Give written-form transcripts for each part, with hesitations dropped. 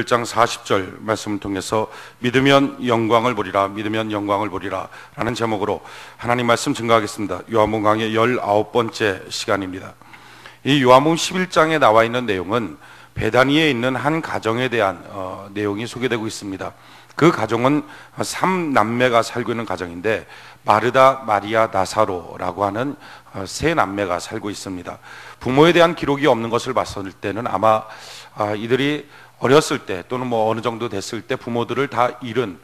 1장 40절 말씀을 통해서 믿으면 영광을 보리라, 믿으면 영광을 보리라 라는 제목으로 하나님 말씀 증거하겠습니다. 요한복음 강의 19번째 시간입니다. 이 요한복음 11장에 나와 있는 내용은 베다니에 있는 한 가정에 대한 내용이 소개되고 있습니다. 그 가정은 3남매가 살고 있는 가정인데 마르다, 마리아, 나사로라고 하는 3남매가 살고 있습니다. 부모에 대한 기록이 없는 것을 봤을 때는 아마 이들이 어렸을 때 또는 어느 정도 됐을 때 부모들을 다 잃은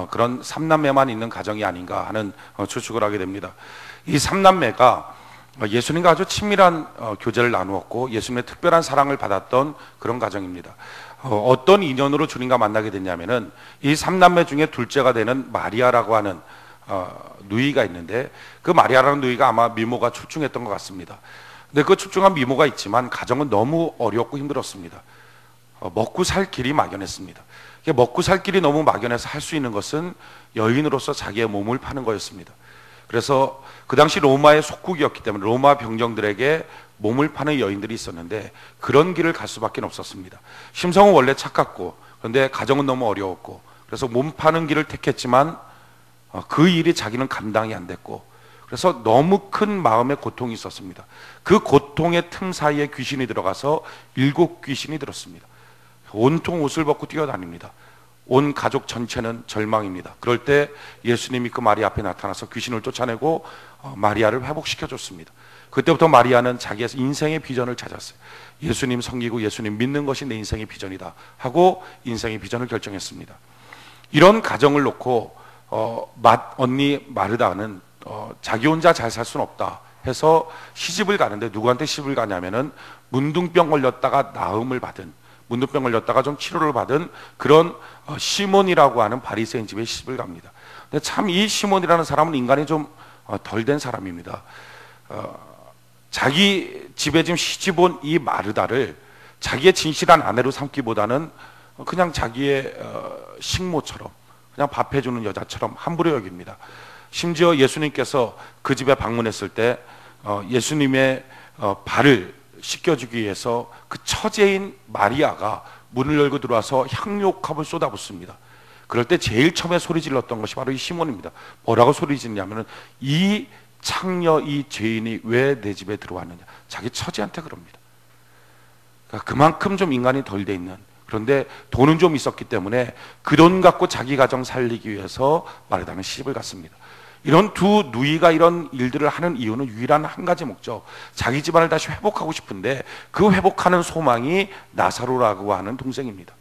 그런 3남매만 있는 가정이 아닌가 하는 추측을 하게 됩니다. 이 3남매가 예수님과 아주 친밀한 교제를 나누었고 예수님의 특별한 사랑을 받았던 그런 가정입니다. 어떤 인연으로 주님과 만나게 됐냐면은 이 3남매 중에 둘째가 되는 마리아라고 하는 누이가 있는데 그 마리아라는 누이가 아마 미모가 출중했던 것 같습니다. 근데 그 출중한 미모가 있지만 가정은 너무 어렵고 힘들었습니다. 먹고 살 길이 막연했습니다. 먹고 살 길이 너무 막연해서 할 수 있는 것은 여인으로서 자기의 몸을 파는 거였습니다. 그래서 그 당시 로마의 속국이었기 때문에 로마 병정들에게 몸을 파는 여인들이 있었는데 그런 길을 갈 수밖에 없었습니다. 심성은 원래 착했고 그런데 가정은 너무 어려웠고 그래서 몸 파는 길을 택했지만 그 일이 자기는 감당이 안 됐고 그래서 너무 큰 마음의 고통이 있었습니다. 그 고통의 틈 사이에 귀신이 들어가서 7귀신이 들었습니다. 온통 옷을 벗고 뛰어다닙니다. 온 가족 전체는 절망입니다. 그럴 때 예수님이 그 마리아 앞에 나타나서 귀신을 쫓아내고 마리아를 회복시켜줬습니다. 그때부터 마리아는 자기의 인생의 비전을 찾았어요. 예수님 섬기고 예수님 믿는 것이 내 인생의 비전이다 하고 인생의 비전을 결정했습니다. 이런 가정을 놓고 언니 마르다는 자기 혼자 잘 살 수는 없다 해서 시집을 가는데 누구한테 시집을 가냐면은 문둥병 걸렸다가 나음을 받은 문둥병 걸렸다가 좀 치료를 받은 그런 시몬이라고 하는 바리새인 집에 시집을 갑니다. 근데 참 이 시몬이라는 사람은 인간이 좀 덜 된 사람입니다. 자기 집에 지금 시집 온 이 마르다를 자기의 진실한 아내로 삼기보다는 그냥 자기의 식모처럼 그냥 밥 해주는 여자처럼 함부로 여깁니다. 심지어 예수님께서 그 집에 방문했을 때 예수님의 발을 씻겨주기 위해서 그 처제인 마리아가 문을 열고 들어와서 향료컵을 쏟아붓습니다. 그럴 때 제일 처음에 소리 질렀던 것이 바로 이 시몬입니다. 뭐라고 소리 지르냐면은 이 창녀, 이 죄인이 왜 내 집에 들어왔느냐. 자기 처제한테 그럽니다. 그러니까 그만큼 좀 인간이 덜 돼 있는, 그런데 돈은 좀 있었기 때문에 그 돈 갖고 자기 가정 살리기 위해서 마르다는 시집을 갔습니다. 이런 두 누이가 이런 일들을 하는 이유는 유일한 한 가지 목적, 자기 집안을 다시 회복하고 싶은데 그 회복하는 소망이 나사로라고 하는 동생입니다.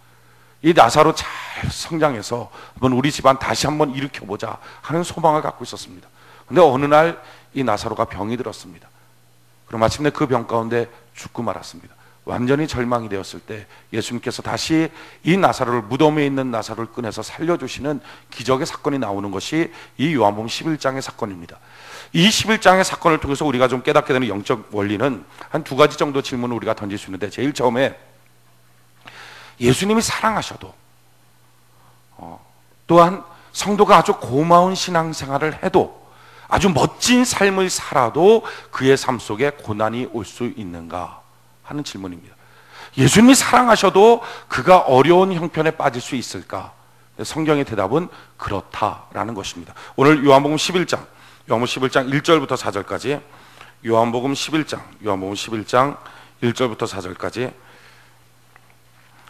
이 나사로 잘 성장해서 한번 우리 집안 다시 한번 일으켜보자 하는 소망을 갖고 있었습니다. 그런데 어느 날 이 나사로가 병이 들었습니다. 그럼 마침내 그 병 가운데 죽고 말았습니다. 완전히 절망이 되었을 때 예수님께서 다시 이 나사로를, 무덤에 있는 나사로를 꺼내서 살려주시는 기적의 사건이 나오는 것이 이 요한복음 11장의 사건입니다. 이 11장의 사건을 통해서 우리가 좀 깨닫게 되는 영적 원리는 한 2가지 정도 질문을 우리가 던질 수 있는데, 제일 처음에 예수님이 사랑하셔도 또한 성도가 아주 고마운 신앙생활을 해도 아주 멋진 삶을 살아도 그의 삶 속에 고난이 올 수 있는가 하는 질문입니다. 예수님이 사랑하셔도 그가 어려운 형편에 빠질 수 있을까? 성경의 대답은 그렇다라는 것입니다. 오늘 요한복음 11장 1절부터 4절까지, 요한복음 11장 1절부터 4절까지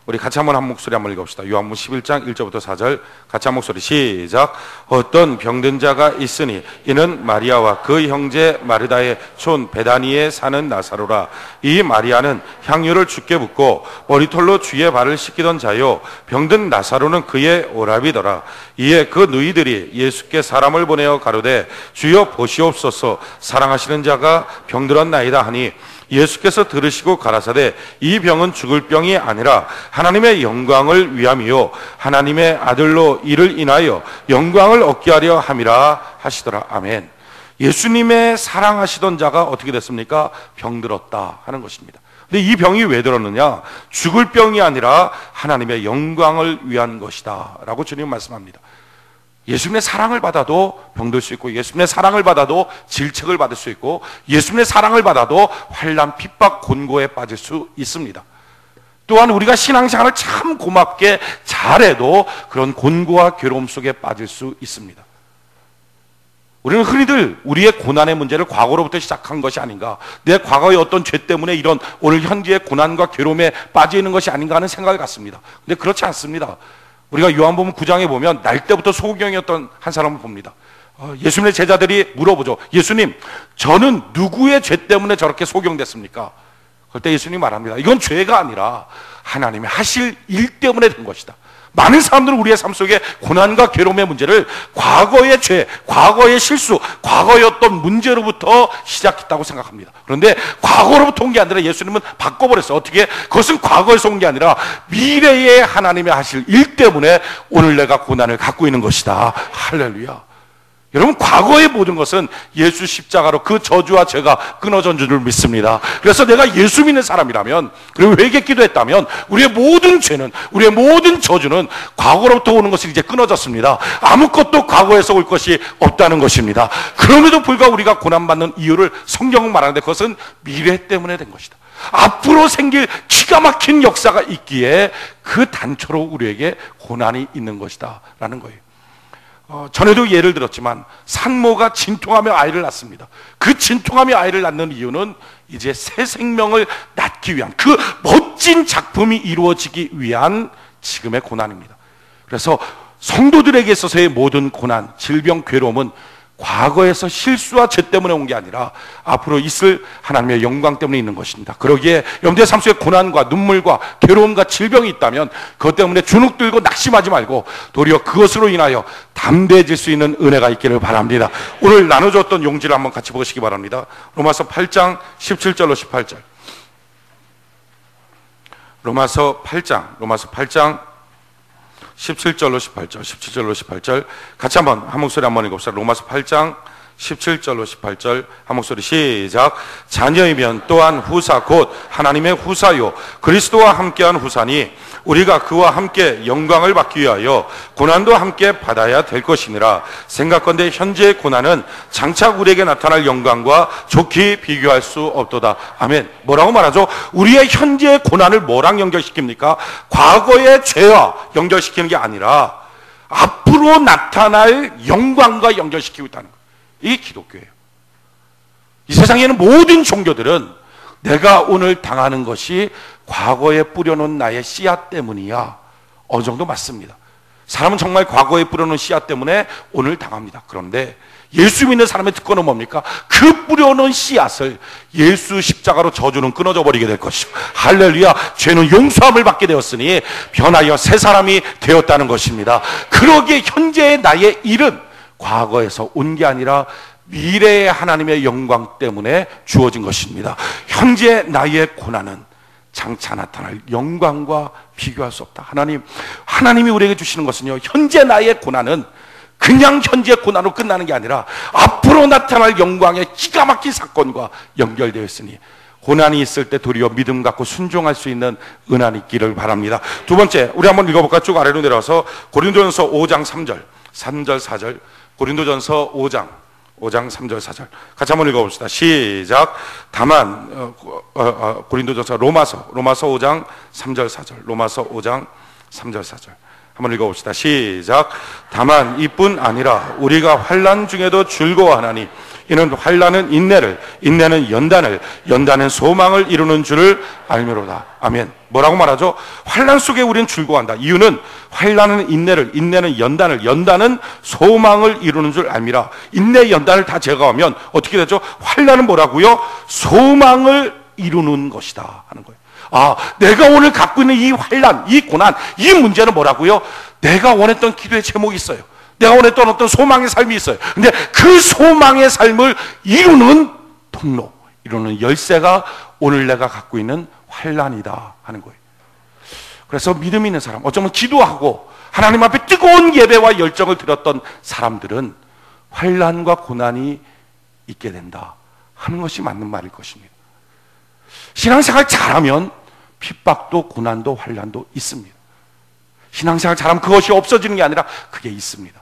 우리 같이 한번 한 목소리 한번 읽어봅시다. 요한복음 11장 1절부터 4절 같이 한 목소리 시작. 어떤 병든 자가 있으니 이는 마리아와 그 형제 마르다의 촌 베다니에 사는 나사로라. 이 마리아는 향유를 주께 붓고 머리털로 주의 발을 씻기던 자요, 병든 나사로는 그의 오라비더라. 이에 그 누이들이 예수께 사람을 보내어 가로되 주여 보시옵소서, 사랑하시는 자가 병들었나이다 하니 예수께서 들으시고 가라사대 이 병은 죽을 병이 아니라 하나님의 영광을 위함이요 하나님의 아들로 이를 인하여 영광을 얻게 하려 함이라 하시더라. 아멘. 예수님의 사랑하시던 자가 어떻게 됐습니까? 병들었다 하는 것입니다. 근데 이 병이 왜 들었느냐? 죽을 병이 아니라 하나님의 영광을 위한 것이다 라고 주님 말씀합니다. 예수님의 사랑을 받아도 병들 수 있고, 예수님의 사랑을 받아도 질책을 받을 수 있고, 예수님의 사랑을 받아도 환난, 핍박, 곤고에 빠질 수 있습니다. 또한 우리가 신앙생활을 참 고맙게 잘해도 그런 곤고와 괴로움 속에 빠질 수 있습니다. 우리는 흔히들 우리의 고난의 문제를 과거로부터 시작한 것이 아닌가, 내 과거의 어떤 죄 때문에 이런 오늘 현재의 고난과 괴로움에 빠져 있는 것이 아닌가 하는 생각을 갖습니다. 근데 그렇지 않습니다. 우리가 요한복음 9장에 보면 날 때부터 소경이었던 한 사람을 봅니다. 예수님의 제자들이 물어보죠. 예수님, 저는 누구의 죄 때문에 저렇게 소경됐습니까? 그때 예수님이 말합니다. 이건 죄가 아니라 하나님이 하실 일 때문에 된 것이다. 많은 사람들은 우리의 삶 속에 고난과 괴로움의 문제를 과거의 죄, 과거의 실수, 과거의 어떤 문제로부터 시작했다고 생각합니다. 그런데 과거로부터 온 게 아니라 예수님은 바꿔버렸어요. 어떻게? 그것은 과거에서 온 게 아니라 미래에 하나님이 하실 일 때문에 오늘 내가 고난을 갖고 있는 것이다. 할렐루야. 여러분, 과거의 모든 것은 예수 십자가로 그 저주와 죄가 끊어진 줄 믿습니다. 그래서 내가 예수 믿는 사람이라면, 그리고 회개 기도했다면 우리의 모든 죄는, 우리의 모든 저주는 과거로부터 오는 것이 이제 끊어졌습니다. 아무것도 과거에서 올 것이 없다는 것입니다. 그럼에도 불구하고 우리가 고난받는 이유를 성경은 말하는데 그것은 미래 때문에 된 것이다. 앞으로 생길 기가 막힌 역사가 있기에 그 단초로 우리에게 고난이 있는 것이다 라는 거예요. 전에도 예를 들었지만 산모가 진통하며 아이를 낳습니다. 그 진통하며 아이를 낳는 이유는 이제 새 생명을 낳기 위한, 그 멋진 작품이 이루어지기 위한 지금의 고난입니다. 그래서 성도들에게 있어서의 모든 고난, 질병, 괴로움은 과거에서 실수와 죄 때문에 온 게 아니라 앞으로 있을 하나님의 영광 때문에 있는 것입니다. 그러기에 여러분들의 삶 속에 고난과 눈물과 괴로움과 질병이 있다면 그것 때문에 주눅 들고 낙심하지 말고 도리어 그것으로 인하여 담대해질 수 있는 은혜가 있기를 바랍니다. 오늘 나눠줬던 용지를 한번 같이 보시기 바랍니다. 로마서 8장 17절로 18절. 로마서 8장 17절로 18절 같이 한번 한 목소리 한번 읽읍시다. 로마서 8장 17절로 18절 한 목소리 시작. 자녀이면 또한 후사 곧 하나님의 후사요 그리스도와 함께한 후사니 우리가 그와 함께 영광을 받기 위하여 고난도 함께 받아야 될 것이니라. 생각건대 현재의 고난은 장차 우리에게 나타날 영광과 좋게 비교할 수 없도다. 아멘. 뭐라고 말하죠? 우리의 현재의 고난을 뭐랑 연결시킵니까? 과거의 죄와 연결시키는 게 아니라 앞으로 나타날 영광과 연결시키고 있다는 거예요. 이게 기독교예요. 이 세상에는 모든 종교들은 내가 오늘 당하는 것이 과거에 뿌려놓은 나의 씨앗 때문이야. 어느 정도 맞습니다. 사람은 정말 과거에 뿌려놓은 씨앗 때문에 오늘 당합니다. 그런데 예수 믿는 사람의 특권은 뭡니까? 그 뿌려놓은 씨앗을 예수 십자가로 저주는 끊어져 버리게 될 것이고, 할렐루야, 죄는 용서함을 받게 되었으니 변하여 새 사람이 되었다는 것입니다. 그러기에 현재의 나의 일은 과거에서 온 게 아니라 미래의 하나님의 영광 때문에 주어진 것입니다. 현재 나의 고난은 장차 나타날 영광과 비교할 수 없다. 하나님이 우리에게 주시는 것은요, 현재 나의 고난은 그냥 현재 고난으로 끝나는 게 아니라 앞으로 나타날 영광의 기가 막힌 사건과 연결되어 있으니 고난이 있을 때 도리어 믿음 갖고 순종할 수 있는 은혜가 있기를 바랍니다. 두 번째, 우리 한번 읽어볼까? 쭉 아래로 내려와서 고린도전서 5장 3절 4절 고린도전서 5장 3절 4절 같이 한번 읽어봅시다. 시작. 다만 고린도전서 로마서 5장 3절 4절 로마서 5장 3절 4절 한번 읽어봅시다. 시작. 다만 이뿐 아니라 우리가 환난 중에도 즐거워하나니 이는 환난은 인내를, 인내는 연단을, 연단은 소망을 이루는 줄을 알미로다. 아멘. 뭐라고 말하죠? 환난 속에 우리는 즐거워한다. 이유는 환난은 인내를, 인내는 연단을, 연단은 소망을 이루는 줄 알미라. 인내, 연단을 다 제거하면 어떻게 되죠? 환난은 뭐라고요? 소망을 이루는 것이다 하는 거예요. 내가 오늘 갖고 있는 이 환난, 이 고난, 이 문제는 뭐라고요? 내가 원했던 기도의 제목이 있어요. 내가 원했던 어떤 소망의 삶이 있어요. 근데 그 소망의 삶을 이루는 통로, 이루는 열쇠가 오늘 내가 갖고 있는 환난이다 하는 거예요. 그래서 믿음 있는 사람, 어쩌면 기도하고 하나님 앞에 뜨거운 예배와 열정을 드렸던 사람들은 환난과 고난이 있게 된다 하는 것이 맞는 말일 것입니다. 신앙생활 잘하면 핍박도 고난도 환난도 있습니다. 신앙생활 잘하면 그것이 없어지는 게 아니라 그게 있습니다.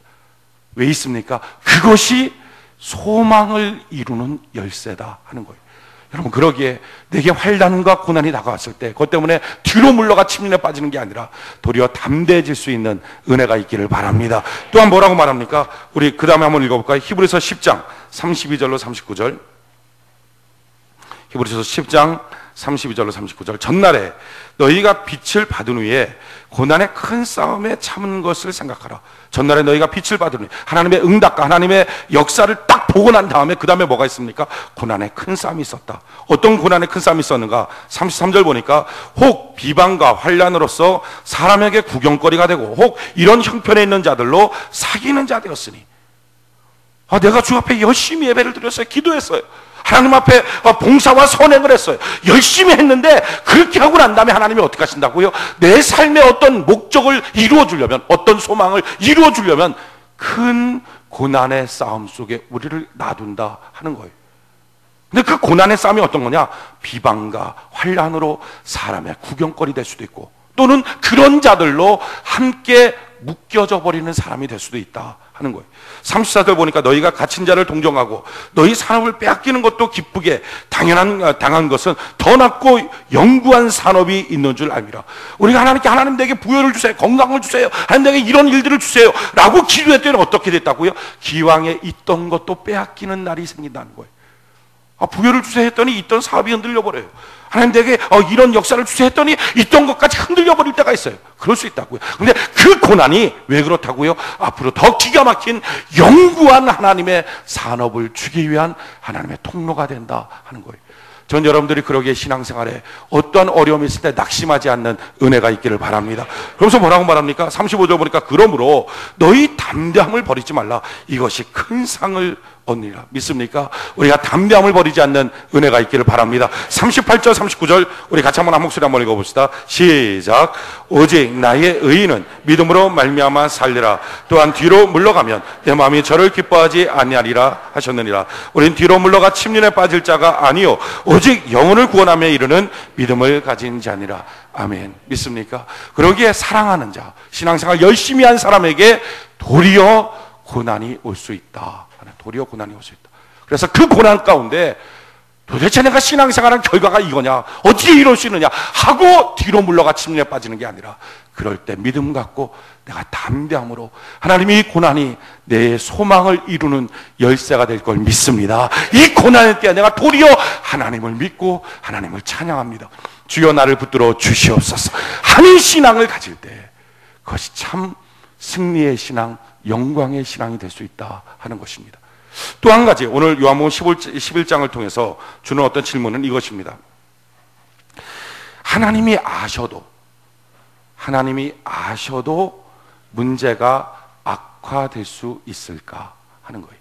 왜 있습니까? 그것이 소망을 이루는 열쇠다 하는 거예요. 여러분, 그러기에 내게 환난과 고난이 다가왔을 때 그것 때문에 뒤로 물러가 침륜에 빠지는 게 아니라 도리어 담대해질 수 있는 은혜가 있기를 바랍니다. 또한 뭐라고 말합니까? 우리 그 다음에 한번 읽어볼까요? 히브리서 10장 32절로 39절. 히브리서 10장 32절로 39절. 전날에 너희가 빛을 받은 후에 고난의 큰 싸움에 참은 것을 생각하라. 전날에 너희가 빛을 받은 후에 하나님의 응답과 하나님의 역사를 딱 보고 난 다음에 그 다음에 뭐가 있습니까? 고난의 큰 싸움이 있었다. 어떤 고난의 큰 싸움이 있었는가? 33절 보니까 혹 비방과 환난으로서 사람에게 구경거리가 되고 혹 이런 형편에 있는 자들로 사귀는 자 되었으니, 내가 주 앞에 열심히 예배를 드렸어요. 기도했어요. 하나님 앞에 봉사와 선행을 했어요. 열심히 했는데 그렇게 하고 난 다음에 하나님이 어떻게 하신다고요? 내 삶의 어떤 목적을 이루어 주려면, 어떤 소망을 이루어 주려면 큰 고난의 싸움 속에 우리를 놔둔다 하는 거예요. 근데 그 고난의 싸움이 어떤 거냐? 비방과 환난으로 사람의 구경거리 될 수도 있고, 또는 그런 자들로 함께 묶여져 버리는 사람이 될 수도 있다 하는 거예요. 34절 보니까 너희가 갇힌 자를 동정하고 너희 산업을 빼앗기는 것도 기쁘게 당한 것은 더 낫고 영구한 산업이 있는 줄 알미라. 우리가 하나님께 하나님 내게 부여를 주세요, 건강을 주세요, 하나님 내게 이런 일들을 주세요 라고 기도했더니 어떻게 됐다고요? 기왕에 있던 것도 빼앗기는 날이 생긴다는 거예요. 부여를 주세요 했더니 있던 사업이 흔들려 버려요. 하나님 내게 이런 역사를 주세요 했더니 있던 것까지 흔들려 버릴 때가 있어요. 그럴 수 있다고요. 근데 그 고난이 왜 그렇다고요? 앞으로 더 기가 막힌 영구한 하나님의 산업을 주기 위한 하나님의 통로가 된다 하는 거예요. 전 여러분들이 그러기에 신앙생활에 어떠한 어려움이 있을 때 낙심하지 않는 은혜가 있기를 바랍니다. 그러면서 뭐라고 말합니까? 35절 보니까 그러므로 너희 담대함을 버리지 말라. 이것이 큰 상을 얻으리라. 믿습니까? 우리가 담대함을 버리지 않는 은혜가 있기를 바랍니다. 38절 39절 우리 같이 한번 한 목소리 한번 읽어봅시다. 시작. 오직 나의 의인은 믿음으로 말미암아 살리라. 또한 뒤로 물러가면 내 마음이 저를 기뻐하지 아니하리라 하셨느니라. 우린 뒤로 물러가 침륜에 빠질 자가 아니요 오직 영혼을 구원하며 이르는 믿음을 가진 자니라. 아멘. 믿습니까? 그러기에 사랑하는 자, 신앙생활 열심히 한 사람에게 도리어 고난이 올 수 있다. 도리어 고난이 올 수 있다. 그래서 그 고난 가운데 도대체 내가 신앙생활한 결과가 이거냐, 어떻게 이럴 수 있느냐 하고 뒤로 물러가 침륜에 빠지는 게 아니라, 그럴 때 믿음 갖고 내가 담대함으로 하나님이 이 고난이 내 소망을 이루는 열쇠가 될 걸 믿습니다. 이 고난의 때에 내가 도리어 하나님을 믿고 하나님을 찬양합니다. 주여 나를 붙들어 주시옵소서 하는 신앙을 가질 때 그것이 참 승리의 신앙, 영광의 신앙이 될 수 있다 하는 것입니다. 또 한 가지, 오늘 요한복음 11장을 통해서 주는 어떤 질문은 이것입니다. 하나님이 아셔도 문제가 악화될 수 있을까 하는 거예요.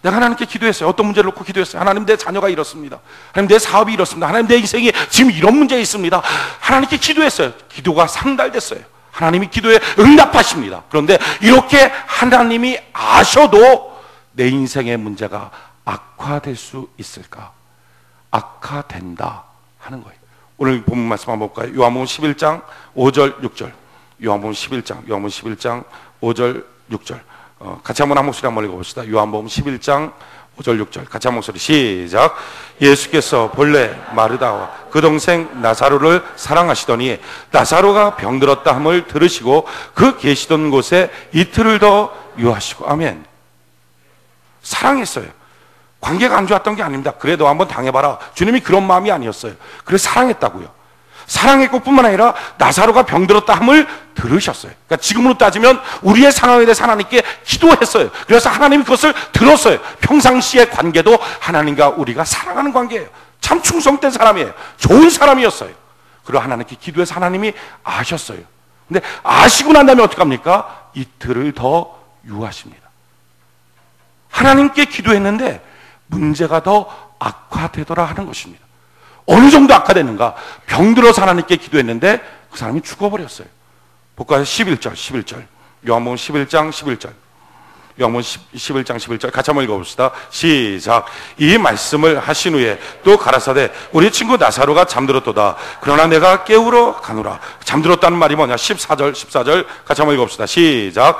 내가 하나님께 기도했어요. 어떤 문제를 놓고 기도했어요. 하나님 내 자녀가 이렇습니다. 하나님 내 사업이 이렇습니다. 하나님 내 인생이 지금 이런 문제 있습니다. 하나님께 기도했어요. 기도가 상달됐어요. 하나님이 기도에 응답하십니다. 그런데 이렇게 하나님이 아셔도 내 인생의 문제가 악화될 수 있을까? 악화된다 하는 거예요. 오늘 본문 말씀 한번 볼까요? 요한복음 11장 5절 6절. 요한복음 11장 5절 6절. 같이 한번 한 목소리 한번 읽어봅시다. 요한복음 11장 5절 6절 같이 한 목소리 시작. 예수께서 본래 마르다와 그 동생 나사로를 사랑하시더니 나사로가 병들었다 함을 들으시고 그 계시던 곳에 이틀을 더 유하시고. 아멘. 사랑했어요. 관계가 안 좋았던 게 아닙니다. 그래도 한번 당해봐라. 주님이 그런 마음이 아니었어요. 그래서 사랑했다고요. 사랑했고 뿐만 아니라 나사로가 병들었다 함을 들으셨어요. 그러니까 지금으로 따지면 우리의 상황에 대해서 하나님께 기도했어요. 그래서 하나님이 그것을 들었어요. 평상시의 관계도 하나님과 우리가 사랑하는 관계예요. 참 충성된 사람이에요. 좋은 사람이었어요. 그리고 하나님께 기도해서 하나님이 아셨어요. 근데 아시고 난 다음에 어떡합니까? 이틀을 더 유하십니다. 하나님께 기도했는데 문제가 더 악화되더라 하는 것입니다. 어느 정도 악화됐는가? 병들어서 하나님께 기도했는데 그 사람이 죽어버렸어요. 볼까요? 11절. 요한복음 11장 11절. 요한복음 11장 11절 같이 한번 읽어봅시다. 시작. 이 말씀을 하신 후에 또 가라사대 우리 친구 나사로가 잠들었도다. 그러나 내가 깨우러 가노라. 잠들었다는 말이 뭐냐? 14절 같이 한번 읽어봅시다. 시작.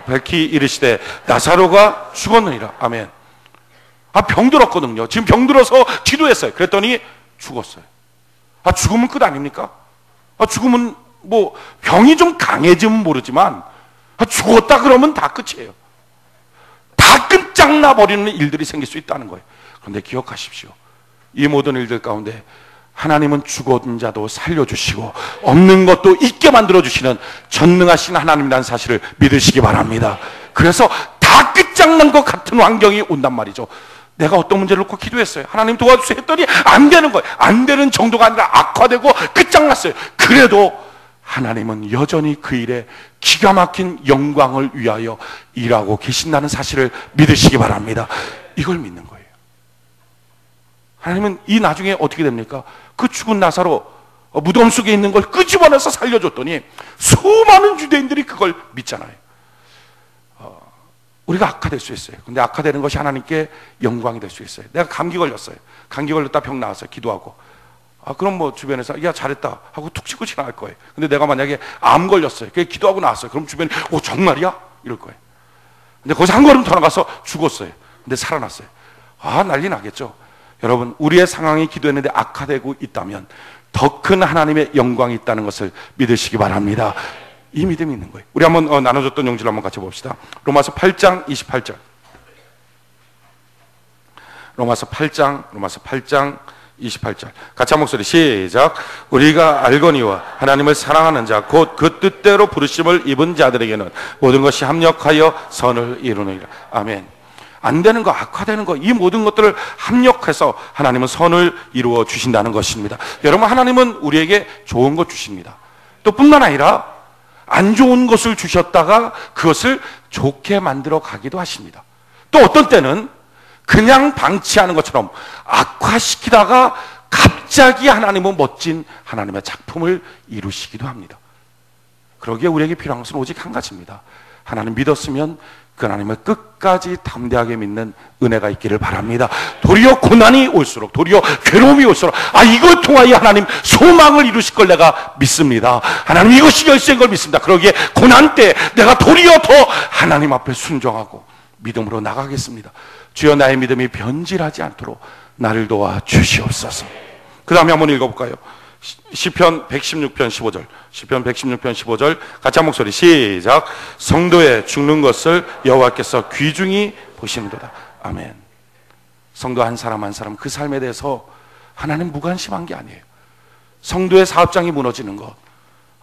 백히 이르시되 나사로가 죽었느니라. 아멘. 병들었거든요. 지금 병들어서 기도했어요. 그랬더니 죽었어요. 죽으면 끝 아닙니까? 죽으면 뭐 병이 좀 강해지면 모르지만 죽었다 그러면 다 끝이에요. 다 끝장나 버리는 일들이 생길 수 있다는 거예요. 그런데 기억하십시오. 이 모든 일들 가운데 하나님은 죽었는 자도 살려주시고 없는 것도 있게 만들어주시는 전능하신 하나님이라는 사실을 믿으시기 바랍니다. 그래서 다 끝장난 것 같은 환경이 온단 말이죠. 내가 어떤 문제를 놓고 기도했어요. 하나님 도와주세요 했더니 안 되는 거예요. 안 되는 정도가 아니라 악화되고 끝장났어요. 그래도 하나님은 여전히 그 일에 기가 막힌 영광을 위하여 일하고 계신다는 사실을 믿으시기 바랍니다. 이걸 믿는 거예요. 하나님은 이 나중에 어떻게 됩니까? 그 죽은 나사로 무덤 속에 있는 걸 끄집어내서 살려줬더니 수많은 유대인들이 그걸 믿잖아요. 우리가 악화될 수 있어요. 근데 악화되는 것이 하나님께 영광이 될 수 있어요. 내가 감기 걸렸어요. 감기 걸렸다 병 나왔어요. 기도하고. 그럼 뭐 주변에서 야 잘했다 하고 툭 치고 지나갈 거예요. 근데 내가 만약에 암 걸렸어요. 그게 기도하고 나왔어요. 그럼 주변에 정말이야? 이럴 거예요. 근데 거기서 한 걸음 더 나가서 죽었어요. 근데 살아났어요. 난리 나겠죠. 여러분, 우리의 상황이 기도했는데 악화되고 있다면 더 큰 하나님의 영광이 있다는 것을 믿으시기 바랍니다. 이 믿음이 있는 거예요. 우리 한번 나눠줬던 용지를 한번 같이 봅시다. 로마서 8장 28절. 로마서 8장 28절. 같이 한 목소리 시작. 우리가 알거니와 하나님을 사랑하는 자 곧 그 뜻대로 부르심을 입은 자들에게는 모든 것이 합력하여 선을 이루느니라. 아멘. 안 되는 거, 악화되는 거, 이 모든 것들을 합력해서 하나님은 선을 이루어 주신다는 것입니다. 여러분, 하나님은 우리에게 좋은 것 주십니다. 또 뿐만 아니라 안 좋은 것을 주셨다가 그것을 좋게 만들어 가기도 하십니다. 또 어떤 때는 그냥 방치하는 것처럼 악화시키다가 갑자기 하나님은 멋진 하나님의 작품을 이루시기도 합니다. 그러기에 우리에게 필요한 것은 오직 한 가지입니다. 하나님 믿었으면 그 하나님을 끝까지 담대하게 믿는 은혜가 있기를 바랍니다. 도리어 고난이 올수록, 도리어 괴로움이 올수록 이걸 통하여 하나님 소망을 이루실 걸 내가 믿습니다. 하나님 이것이 열쇠인 걸 믿습니다. 그러기에 고난 때 내가 도리어 더 하나님 앞에 순종하고 믿음으로 나가겠습니다. 주여 나의 믿음이 변질하지 않도록 나를 도와 주시옵소서. 그 다음에 한번 읽어볼까요? 시편 116편 15절. 시편 116편 15절 같이 한 목소리 시작. 성도의 죽는 것을 여호와께서 귀중히 보시는도다. 아멘. 성도 한 사람 한 사람 그 삶에 대해서 하나님 무관심한 게 아니에요. 성도의 사업장이 무너지는 것,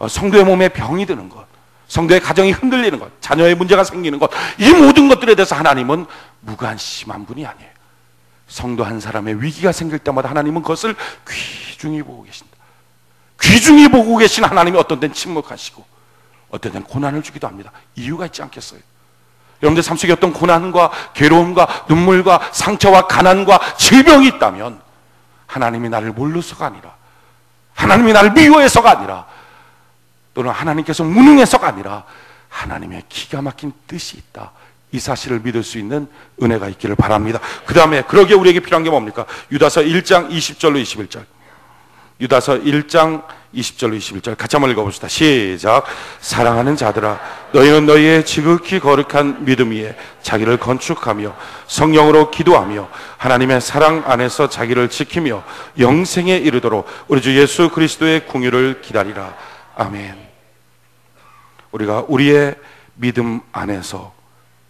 성도의 몸에 병이 드는 것, 성도의 가정이 흔들리는 것, 자녀의 문제가 생기는 것, 이 모든 것들에 대해서 하나님은 무관심한 분이 아니에요. 성도 한 사람의 위기가 생길 때마다 하나님은 그것을 귀중히 보고 계신다. 귀중히 보고 계신 하나님이 어떤 때는 침묵하시고 어떤 때는 고난을 주기도 합니다. 이유가 있지 않겠어요? 여러분들 삶 속에 어떤 고난과 괴로움과 눈물과 상처와 가난과 질병이 있다면 하나님이 나를 몰라서가 아니라, 하나님이 나를 미워해서가 아니라, 또는 하나님께서 무능해서가 아니라 하나님의 기가 막힌 뜻이 있다. 이 사실을 믿을 수 있는 은혜가 있기를 바랍니다. 그 다음에 그러기에 우리에게 필요한 게 뭡니까? 유다서 1장 20절로 21절. 유다서 1장 20절로 21절 같이 한번 읽어봅시다. 시작. 사랑하는 자들아, 너희는 너희의 지극히 거룩한 믿음 위에 자기를 건축하며 성령으로 기도하며 하나님의 사랑 안에서 자기를 지키며 영생에 이르도록 우리 주 예수 그리스도의 궁유를 기다리라. 아멘. 우리가 우리의 믿음 안에서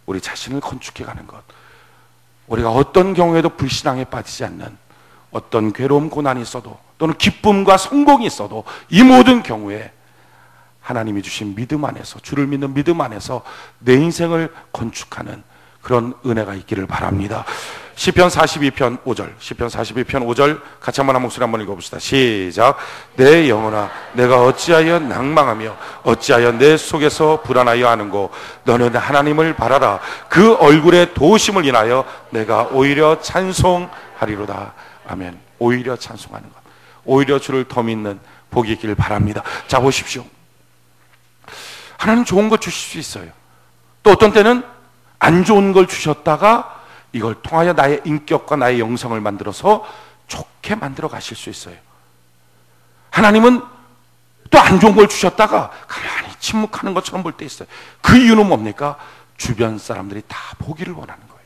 우리 자신을 건축해가는 것, 우리가 어떤 경우에도 불신앙에 빠지지 않는, 어떤 괴로움 고난이 있어도 또는 기쁨과 성공이 있어도 이 모든 경우에 하나님이 주신 믿음 안에서, 주를 믿는 믿음 안에서 내 인생을 건축하는 그런 은혜가 있기를 바랍니다. 시편 42편 5절, 시편 42편 5절 같이 한번 한 목소리 한번 읽어봅시다. 시작. 내 영혼아, 내가 어찌하여 낭망하며 어찌하여 내 속에서 불안하여 하는고, 너는 하나님을 바라라. 그 얼굴의 도우심을 인하여 내가 오히려 찬송하리로다. 아멘. 오히려 찬송하는 것, 오히려 주를 더 믿는 복이 있기를 바랍니다. 자, 보십시오. 하나님 좋은 걸 주실 수 있어요. 또 어떤 때는 안 좋은 걸 주셨다가 이걸 통하여 나의 인격과 나의 영성을 만들어서 좋게 만들어 가실 수 있어요. 하나님은 또 안 좋은 걸 주셨다가 가만히 침묵하는 것처럼 볼 때 있어요. 그 이유는 뭡니까? 주변 사람들이 다 보기를 원하는 거예요.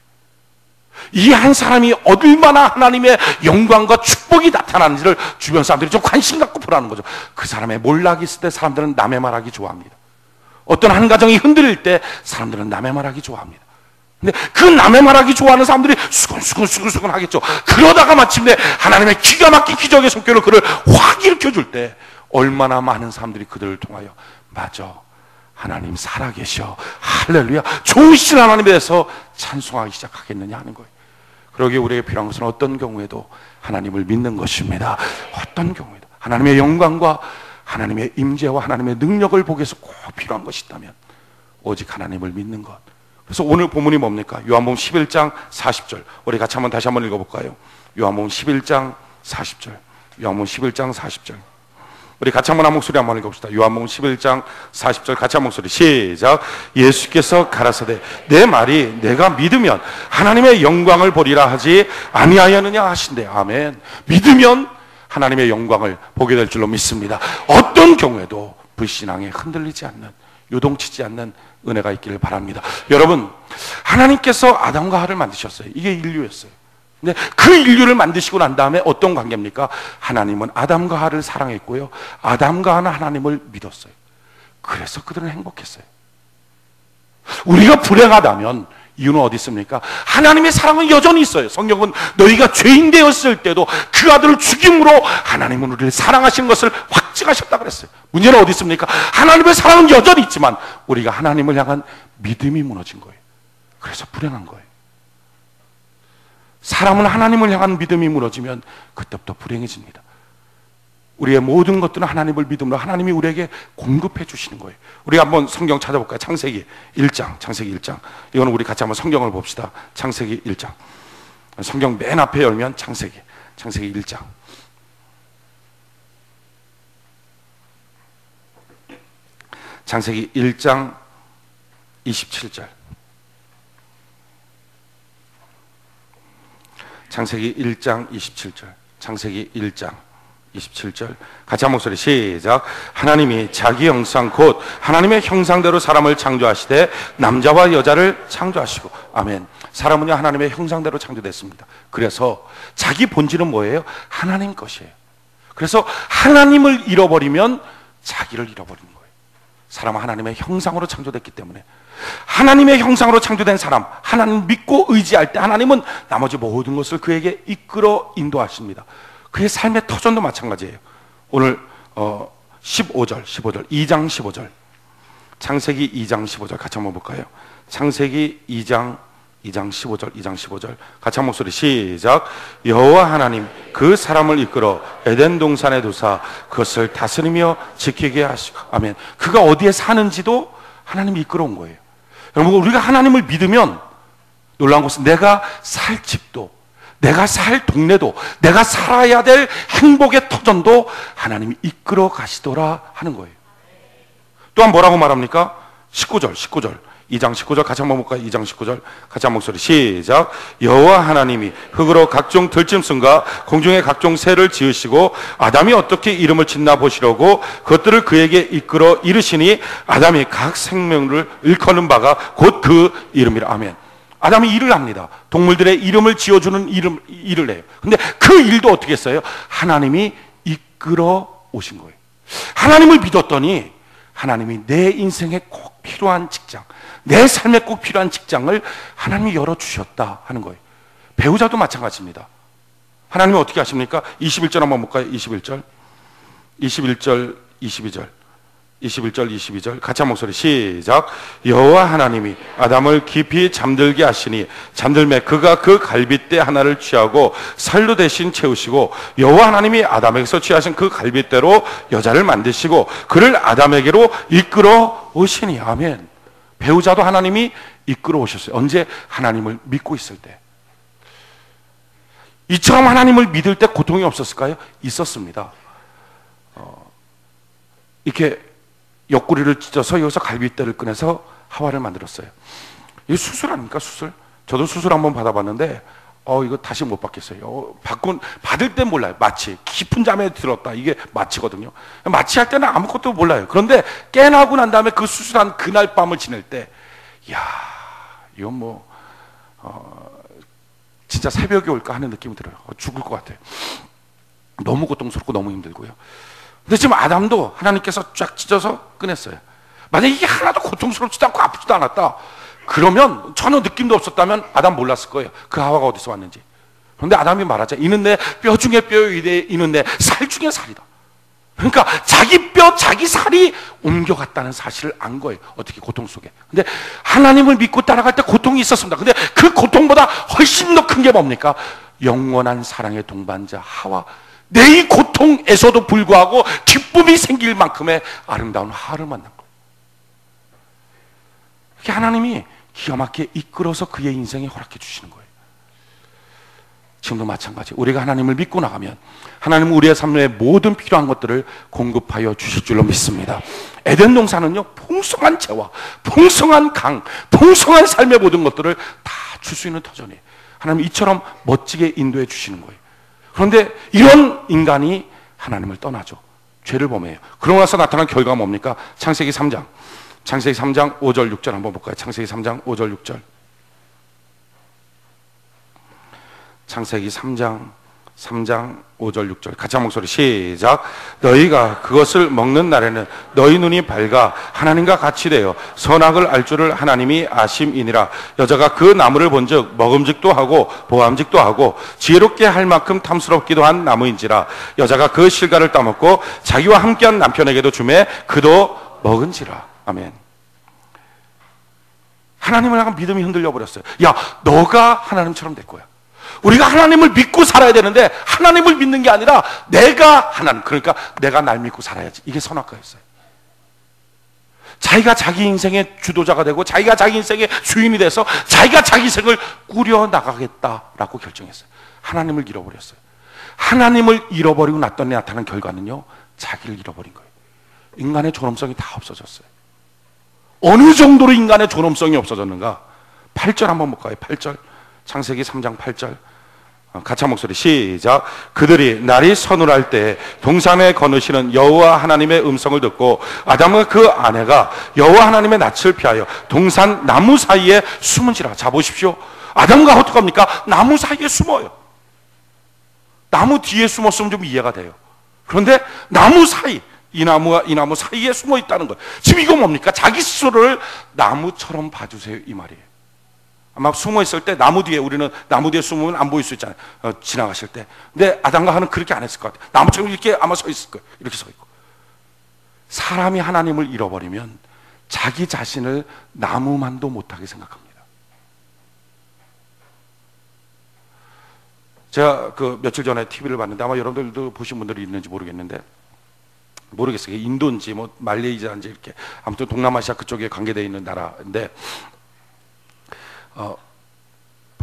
이 한 사람이 얼마나 하나님의 영광과 축복이 나타나는지를 주변 사람들이 좀 관심 갖고 보라는 거죠. 그 사람의 몰락이 있을 때 사람들은 남의 말하기 좋아합니다. 어떤 한 가정이 흔들릴 때 사람들은 남의 말하기 좋아합니다. 근데 그 남의 말하기 좋아하는 사람들이 수근수근 하겠죠. 그러다가 마침내 하나님의 기가 막힌 기적의 손길로 그를 확 일으켜줄 때 얼마나 많은 사람들이 그들을 통하여 맞아, 하나님 살아계셔, 할렐루야, 좋으신 하나님에 대해서 찬송하기 시작하겠느냐 하는 거예요. 그러기에 우리에게 필요한 것은 어떤 경우에도 하나님을 믿는 것입니다. 어떤 경우에도 하나님의 영광과 하나님의 임재와 하나님의 능력을 보기 위해서 꼭 필요한 것이 있다면 오직 하나님을 믿는 것. 그래서 오늘 본문이 뭡니까? 요한복음 11장 40절. 우리 같이 다시 한번 읽어볼까요? 요한복음 11장 40절. 요한복음 11장 40절. 우리 같이 한 목소리 한번 읽어봅시다. 요한복음 11장 40절 같이 한 목소리 시작. 예수께서 가라사대 내 말이 내가 믿으면 하나님의 영광을 보리라 하지 아니하였느냐 하신대. 아멘. 믿으면 하나님의 영광을 보게 될 줄로 믿습니다. 어떤 경우에도 불신앙에 흔들리지 않는, 요동치지 않는 은혜가 있기를 바랍니다. 여러분, 하나님께서 아담과 하와를 만드셨어요. 이게 인류였어요. 근데 그 인류를 만드시고 난 다음에 어떤 관계입니까? 하나님은 아담과 하와를 사랑했고요, 아담과 하와는 하나님을 믿었어요. 그래서 그들은 행복했어요. 우리가 불행하다면 이유는 어디 있습니까? 하나님의 사랑은 여전히 있어요. 성경은 너희가 죄인 되었을 때도 그 아들을 죽임으로 하나님은 우리를 사랑하신 것을 확증하셨다 그랬어요. 문제는 어디 있습니까? 하나님의 사랑은 여전히 있지만 우리가 하나님을 향한 믿음이 무너진 거예요. 그래서 불행한 거예요. 사람은 하나님을 향한 믿음이 무너지면 그때부터 불행해집니다. 우리의 모든 것들은 하나님을 믿음으로 하나님이 우리에게 공급해 주시는 거예요. 우리 한번 성경 찾아볼까요? 창세기 1장, 창세기 1장. 이거는 우리 같이 한번 성경을 봅시다. 창세기 1장. 성경 맨 앞에 열면 창세기 1장. 창세기 1장 27절. 창세기 1장 27절. 창세기 1장 27절 같이 한 목소리 시작. 하나님이 자기 형상 곧 하나님의 형상대로 사람을 창조하시되 남자와 여자를 창조하시고. 아멘. 사람은요 하나님의 형상대로 창조됐습니다. 그래서 자기 본질은 뭐예요? 하나님 것이에요. 그래서 하나님을 잃어버리면 자기를 잃어버리는 거예요. 사람은 하나님의 형상으로 창조됐기 때문에 하나님의 형상으로 창조된 사람, 하나님을 믿고 의지할 때 하나님은 나머지 모든 것을 그에게 이끌어 인도하십니다. 그의 삶의 터전도 마찬가지예요. 오늘 2장 15절 창세기 2장 15절 같이 한번 볼까요? 창세기 2장 15절 같이 한 목소리 시작. 여호와 하나님 그 사람을 이끌어 에덴 동산에 두사 그것을 다스리며 지키게 하시고. 아멘. 그가 어디에 사는지도 하나님이 이끌어 온 거예요. 여러분, 우리가 하나님을 믿으면 놀라운 것은 내가 살 집도, 내가 살 동네도, 내가 살아야 될 행복의 터전도 하나님이 이끌어 가시더라 하는 거예요. 또한 뭐라고 말합니까? 19절 2장 19절 같이 한번 볼까요? 2장 19절 같이 한 목소리 시작. 여호와 하나님이 흙으로 각종 들짐승과 공중의 각종 새를 지으시고 아담이 어떻게 이름을 짓나 보시려고 그것들을 그에게 이끌어 이르시니 아담이 각 생명을 일컫는 바가 곧 그 이름이라. 아멘. 아담이 일을 합니다. 동물들의 이름을 지어주는 일을 해요. 근데 그 일도 어떻게 했어요? 하나님이 이끌어 오신 거예요. 하나님을 믿었더니 하나님이 내 인생에 꼭 필요한 직장, 내 삶에 꼭 필요한 직장을 하나님이 열어주셨다 하는 거예요. 배우자도 마찬가지입니다. 하나님이 어떻게 하십니까? 21절 한번 볼까요? 21절 22절 같이 한 목소리 시작. 여호와 하나님이 아담을 깊이 잠들게 하시니 잠들매 그가 그 갈빗대 하나를 취하고 살로 대신 채우시고 여호와 하나님이 아담에게서 취하신 그 갈빗대로 여자를 만드시고 그를 아담에게로 이끌어 오시니. 아멘. 배우자도 하나님이 이끌어 오셨어요. 언제? 하나님을 믿고 있을 때. 이처럼 하나님을 믿을 때 고통이 없었을까요? 있었습니다. 이렇게 옆구리를 찢어서 여기서 갈빗대를 꺼내서 하와를 만들었어요. 이게 수술 아닙니까? 수술? 저도 수술 한번 받아봤는데 이거 다시 못 받겠어요. 받을 땐 몰라요. 마취. 깊은 잠에 들었다. 이게 마취거든요. 마취할 때는 아무것도 몰라요. 그런데 깨나고 난 다음에 그 수술한 그날 밤을 지낼 때 이건 진짜 새벽이 올까 하는 느낌이 들어요. 죽을 것 같아요. 너무 고통스럽고 너무 힘들고요. 근데 지금 아담도 하나님께서 쫙 찢어서 꺼냈어요. 만약에 이게 하나도 고통스럽지도 않고 아프지도 않았다, 그러면 전혀 느낌도 없었다면 아담 몰랐을 거예요. 그 하와가 어디서 왔는지. 그런데 아담이 말하자. 이는 내 뼈 중에 뼈이되 이는 내 살 중에 살이다. 그러니까 자기 뼈, 자기 살이 옮겨갔다는 사실을 안 거예요. 어떻게 고통 속에. 근데 하나님을 믿고 따라갈 때 고통이 있었습니다. 근데 그 고통보다 훨씬 더 큰 게 뭡니까? 영원한 사랑의 동반자 하와, 내 이 고통에서도 불구하고 기쁨이 생길 만큼의 아름다운 하와를 만난 거예요. 그게 하나님이 기가 막히게 이끌어서 그의 인생에 허락해 주시는 거예요. 지금도 마찬가지. 우리가 하나님을 믿고 나가면 하나님은 우리의 삶에 모든 필요한 것들을 공급하여 주실 줄로 믿습니다. 에덴 동산은요, 풍성한 재와 풍성한 강, 풍성한 삶의 모든 것들을 다 줄 수 있는 터전이에요. 하나님 이처럼 멋지게 인도해 주시는 거예요. 그런데 이런 인간이 하나님을 떠나죠. 죄를 범해요. 그러고 나서 나타난 결과가 뭡니까? 창세기 3장 5절 6절 한번 볼까요? 창세기 3장 5절 6절. 창세기 3장 5절 6절 같이 한 목소리 시작. 너희가 그것을 먹는 날에는 너희 눈이 밝아 하나님과 같이 되어 선악을 알 줄을 하나님이 아심이니라. 여자가 그 나무를 본즉 먹음직도 하고 보암직도 하고 지혜롭게 할 만큼 탐스럽기도 한 나무인지라. 여자가 그 실과를 따먹고 자기와 함께한 남편에게도 주매 그도 먹은지라. 아멘. 하나님을 향한 믿음이 흔들려 버렸어요. 야, 너가 하나님처럼 될 거야. 우리가 하나님을 믿고 살아야 되는데 하나님을 믿는 게 아니라 내가 하나님, 그러니까 내가 날 믿고 살아야지. 이게 선악과였어요. 자기가 자기 인생의 주도자가 되고 자기가 자기 인생의 주인이 돼서 자기가 자기 인생을 꾸려나가겠다라고 결정했어요. 하나님을 잃어버렸어요. 하나님을 잃어버리고 났더니 나타난 결과는요, 자기를 잃어버린 거예요. 인간의 존엄성이 다 없어졌어요. 어느 정도로 인간의 존엄성이 없어졌는가? 8절 한번 볼까요? 8절. 창세기 3장 8절. 같이 한 목소리 시작. 그들이 날이 서늘할 때 동산에 거느시는 여호와 하나님의 음성을 듣고 아담과 그 아내가 여호와 하나님의 낯을 피하여 동산 나무 사이에 숨은지라. 자 보십시오. 아담과 어떡합니까? 나무 사이에 숨어요. 나무 뒤에 숨었으면 좀 이해가 돼요. 그런데 나무 사이, 이 나무와 이 나무 사이에 숨어 있다는 거예요. 지금 이거 뭡니까? 자기 스스로를 나무처럼 봐주세요, 이 말이에요. 막 숨어 있을 때 나무 뒤에, 우리는 나무 뒤에 숨으면 안 보일 수 있잖아요. 지나가실 때. 근데 아담과 하와는 그렇게 안 했을 것 같아요. 나무처럼 이렇게 아마 서 있을 거예요. 이렇게 서 있고. 사람이 하나님을 잃어버리면 자기 자신을 나무만도 못하게 생각합니다. 제가 그 며칠 전에 TV를 봤는데 아마 여러분들도 보신 분들이 있는지 모르겠는데, 모르겠어요. 인도인지 뭐 말레이시아인지 이렇게 아무튼 동남아시아 그쪽에 관계되어 있는 나라인데,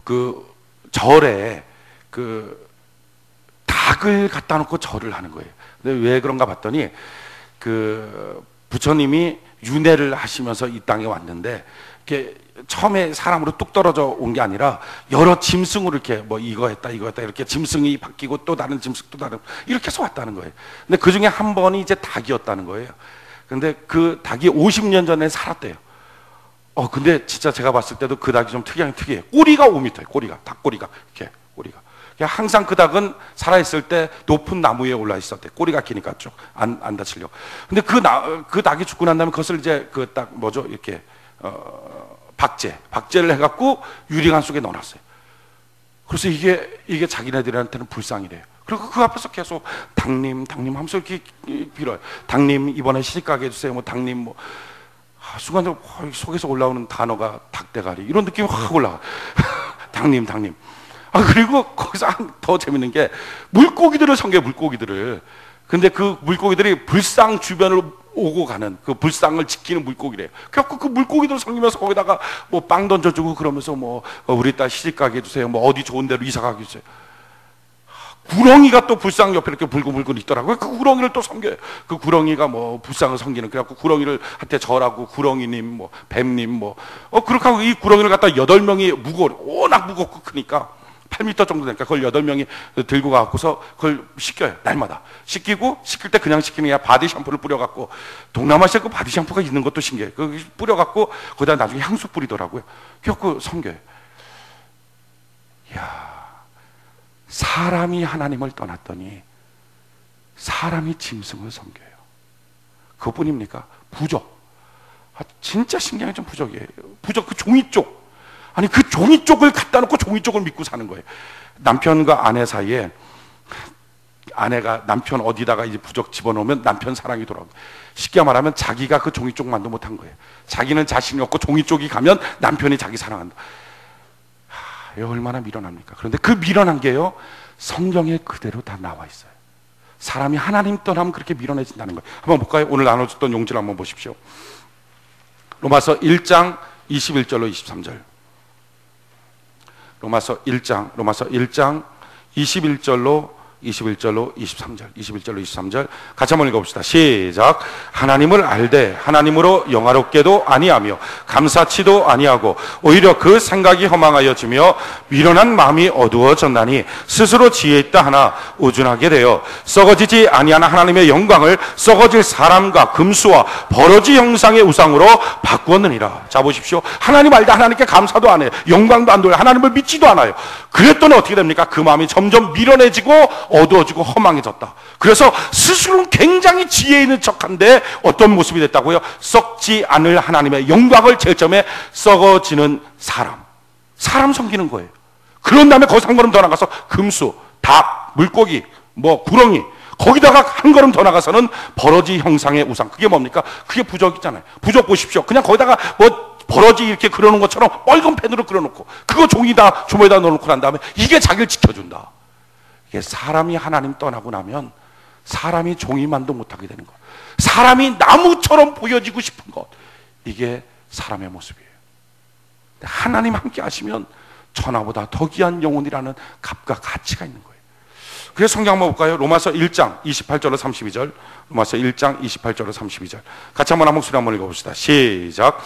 그 절에 그 닭을 갖다 놓고 절을 하는 거예요. 근데 왜 그런가 봤더니 그 부처님이 윤회를 하시면서 이 땅에 왔는데, 이렇게 처음에 사람으로 뚝 떨어져 온 게 아니라 여러 짐승으로 이렇게 뭐 이거 했다 이렇게 짐승이 바뀌고 또 다른 짐승 또 다른 이렇게 해서 왔다는 거예요. 근데 그 중에 한 번이 이제 닭이었다는 거예요. 근데 그 닭이 50년 전에 살았대요. 근데 진짜 제가 봤을 때도 그 닭이 좀 특이해요. 꼬리가 5m예요. 꼬리가, 닭꼬리가 이렇게 꼬리가. 항상 그 닭은 살아있을 때 높은 나무 위에 올라 있었대. 꼬리가 기니까 쭉 안 다치려고. 근데 그 닭이 죽고 난 다음에 그것을 이제 그 딱 뭐죠? 이렇게 박제를 해갖고 유리관 속에 넣어놨어요. 그래서 이게 자기네들한테는 불상이래요. 그리고 그 앞에서 계속 당님 하면서 이렇게 빌어요. 당님 이번에 시집가게 해주세요. 뭐 당님 뭐. 순간적으로 속에서 올라오는 단어가 닭대가리 이런 느낌이 확 올라가. 당님. 그리고 거기서 더 재밌는 게 물고기들을 섬겨요. 물고기들을. 근데 그 물고기들이 불상 주변을 오고 가는, 그 불상을 지키는 물고기래요. 그래갖고 그 물고기들을 섬기면서 거기다가 뭐 빵 던져주고 그러면서 뭐 우리 딸 시집가게 해주세요. 뭐 어디 좋은 데로 이사가게 해주세요. 구렁이가 또 불상 옆에 이렇게 불글불글 있더라고요. 그 구렁이를 또 섬겨요. 그 구렁이가 뭐 불상을 섬기는, 그래갖고 구렁이를 한테 절하고 구렁이님 뭐 뱀님 뭐 그렇게 하고 이 구렁이를 갖다 8명이 워낙 무겁고 크니까 8m 정도 되니까 그걸 8명이 들고 가고서 그걸 씻겨요. 날마다 씻기고, 씻길 때 그냥 씻기는 게 아니라 바디 샴푸를 뿌려갖고, 동남아시아 그 바디 샴푸가 있는 것도 신기해요. 그 뿌려갖고 거기다 나중에 향수 뿌리더라고요. 그래갖고 섬겨요. 이야, 사람이 하나님을 떠났더니 사람이 짐승을 섬겨요. 그것뿐입니까? 부족. 진짜 신경이 좀 부족이에요. 부족, 그 종이 쪽. 아니, 그 종이 쪽을 갖다 놓고 종이 쪽을 믿고 사는 거예요. 남편과 아내 사이에 아내가 남편 어디다가 이제 부적 집어넣으면 남편 사랑이 돌아오고, 쉽게 말하면 자기가 그 종이 쪽만도 못한 거예요. 자기는 자신이 없고 종이 쪽이 가면 남편이 자기 사랑한다. 이거 얼마나 미련합니까? 그런데 그 미련한 게요, 성경에 그대로 다 나와 있어요. 사람이 하나님 떠나면 그렇게 미련해진다는 거예요. 한번 볼까요? 오늘 나눠줬던 용지를 한번 보십시오. 로마서 1장 21절로 23절. 로마서 1장 21절로 23절 같이 한번 읽어봅시다. 시작. 하나님을 알되 하나님으로 영화롭게도 아니하며 감사치도 아니하고 오히려 그 생각이 허망하여지며 미련한 마음이 어두워졌나니 스스로 지혜 있다 하나 우둔하게 되어 썩어지지 아니하는 하나님의 영광을 썩어질 사람과 금수와 버러지 형상의 우상으로 바꾸었느니라. 자, 보십시오. 하나님 알다 하나님께 감사도 안 해요. 영광도 안 돌려요. 하나님을 믿지도 않아요. 그랬더니 어떻게 됩니까? 그 마음이 점점 미련해지고 어두워지고 허망해졌다. 그래서 스스로는 굉장히 지혜 있는 척한데 어떤 모습이 됐다고요? 썩지 않을 하나님의 영광을 제일 처음에 썩어지는 사람 섬기는 거예요. 그런 다음에 거기서 한 걸음 더 나가서 금수, 닭, 물고기, 구렁이, 거기다가 한 걸음 더 나가서는 버러지 형상의 우상. 그게 뭡니까? 그게 부적이잖아요. 부적 보십시오. 그냥 거기다가 버러지 이렇게 그려놓은 것처럼 빨간 펜으로 그려놓고 그거 종이다 조모에다 넣어놓고 난 다음에 이게 자기를 지켜준다. 이게 사람이 하나님 떠나고 나면 사람이 종이만도 못하게 되는 것, 사람이 나무처럼 보여지고 싶은 것, 이게 사람의 모습이에요. 하나님 함께 하시면 천하보다 더 귀한 영혼이라는 값과 가치가 있는 거예요. 그래서 성경 한번 볼까요? 로마서 1장 28절로 32절. 로마서 1장 28절로 32절 같이 한번 한 목소리 한번 읽어봅시다. 시작.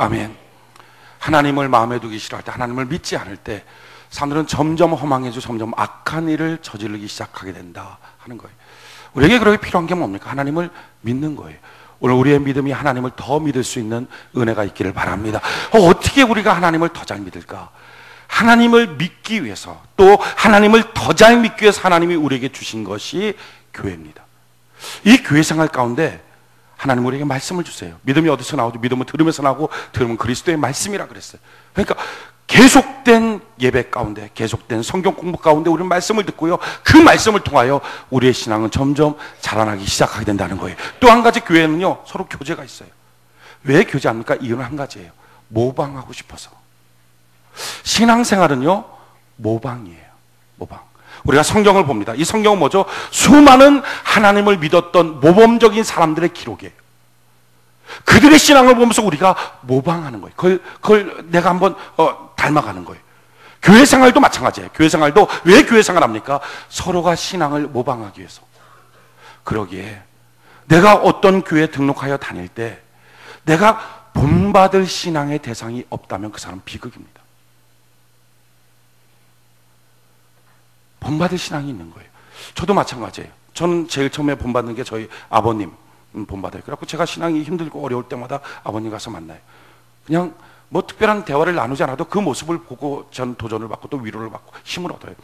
아멘. 하나님을 마음에 두기 싫어할 때, 하나님을 믿지 않을 때 사람들은 점점 허망해지고 점점 악한 일을 저지르기 시작하게 된다 하는 거예요. 우리에게 그렇게 필요한 게 뭡니까? 하나님을 믿는 거예요. 오늘 우리의 믿음이 하나님을 더 믿을 수 있는 은혜가 있기를 바랍니다. 어떻게 우리가 하나님을 더 잘 믿을까? 하나님을 믿기 위해서, 또 하나님을 더 잘 믿기 위해서 하나님이 우리에게 주신 것이 교회입니다. 이 교회 생활 가운데 하나님 우리에게 말씀을 주세요. 믿음이 어디서 나오죠? 믿음은 들으면서 나오고 들으면 그리스도의 말씀이라 그랬어요. 그러니까 계속된 예배 가운데, 계속된 성경 공부 가운데 우리는 말씀을 듣고요, 그 말씀을 통하여 우리의 신앙은 점점 자라나기 시작하게 된다는 거예요. 또 한 가지, 교회는요 서로 교제가 있어요. 왜 교제합니까? 이유는 한 가지예요. 모방하고 싶어서. 신앙생활은요 모방이에요. 모방. 우리가 성경을 봅니다. 이 성경은 뭐죠? 수많은 하나님을 믿었던 모범적인 사람들의 기록이에요. 그들의 신앙을 보면서 우리가 모방하는 거예요. 그걸 내가 한번 닮아가는 거예요. 교회 생활도 마찬가지예요. 교회 생활도 왜 교회 생활합니까? 서로가 신앙을 모방하기 위해서. 그러기에 내가 어떤 교회에 등록하여 다닐 때 내가 본받을 신앙의 대상이 없다면 그 사람은 비극입니다. 본받을 신앙이 있는 거예요. 저도 마찬가지예요. 저는 제일 처음에 본받는 게 저희 아버님 본받아요. 그래갖고 제가 신앙이 힘들고 어려울 때마다 아버님 가서 만나요. 그냥 특별한 대화를 나누지 않아도 그 모습을 보고 전 도전을 받고 또 위로를 받고 힘을 얻어요.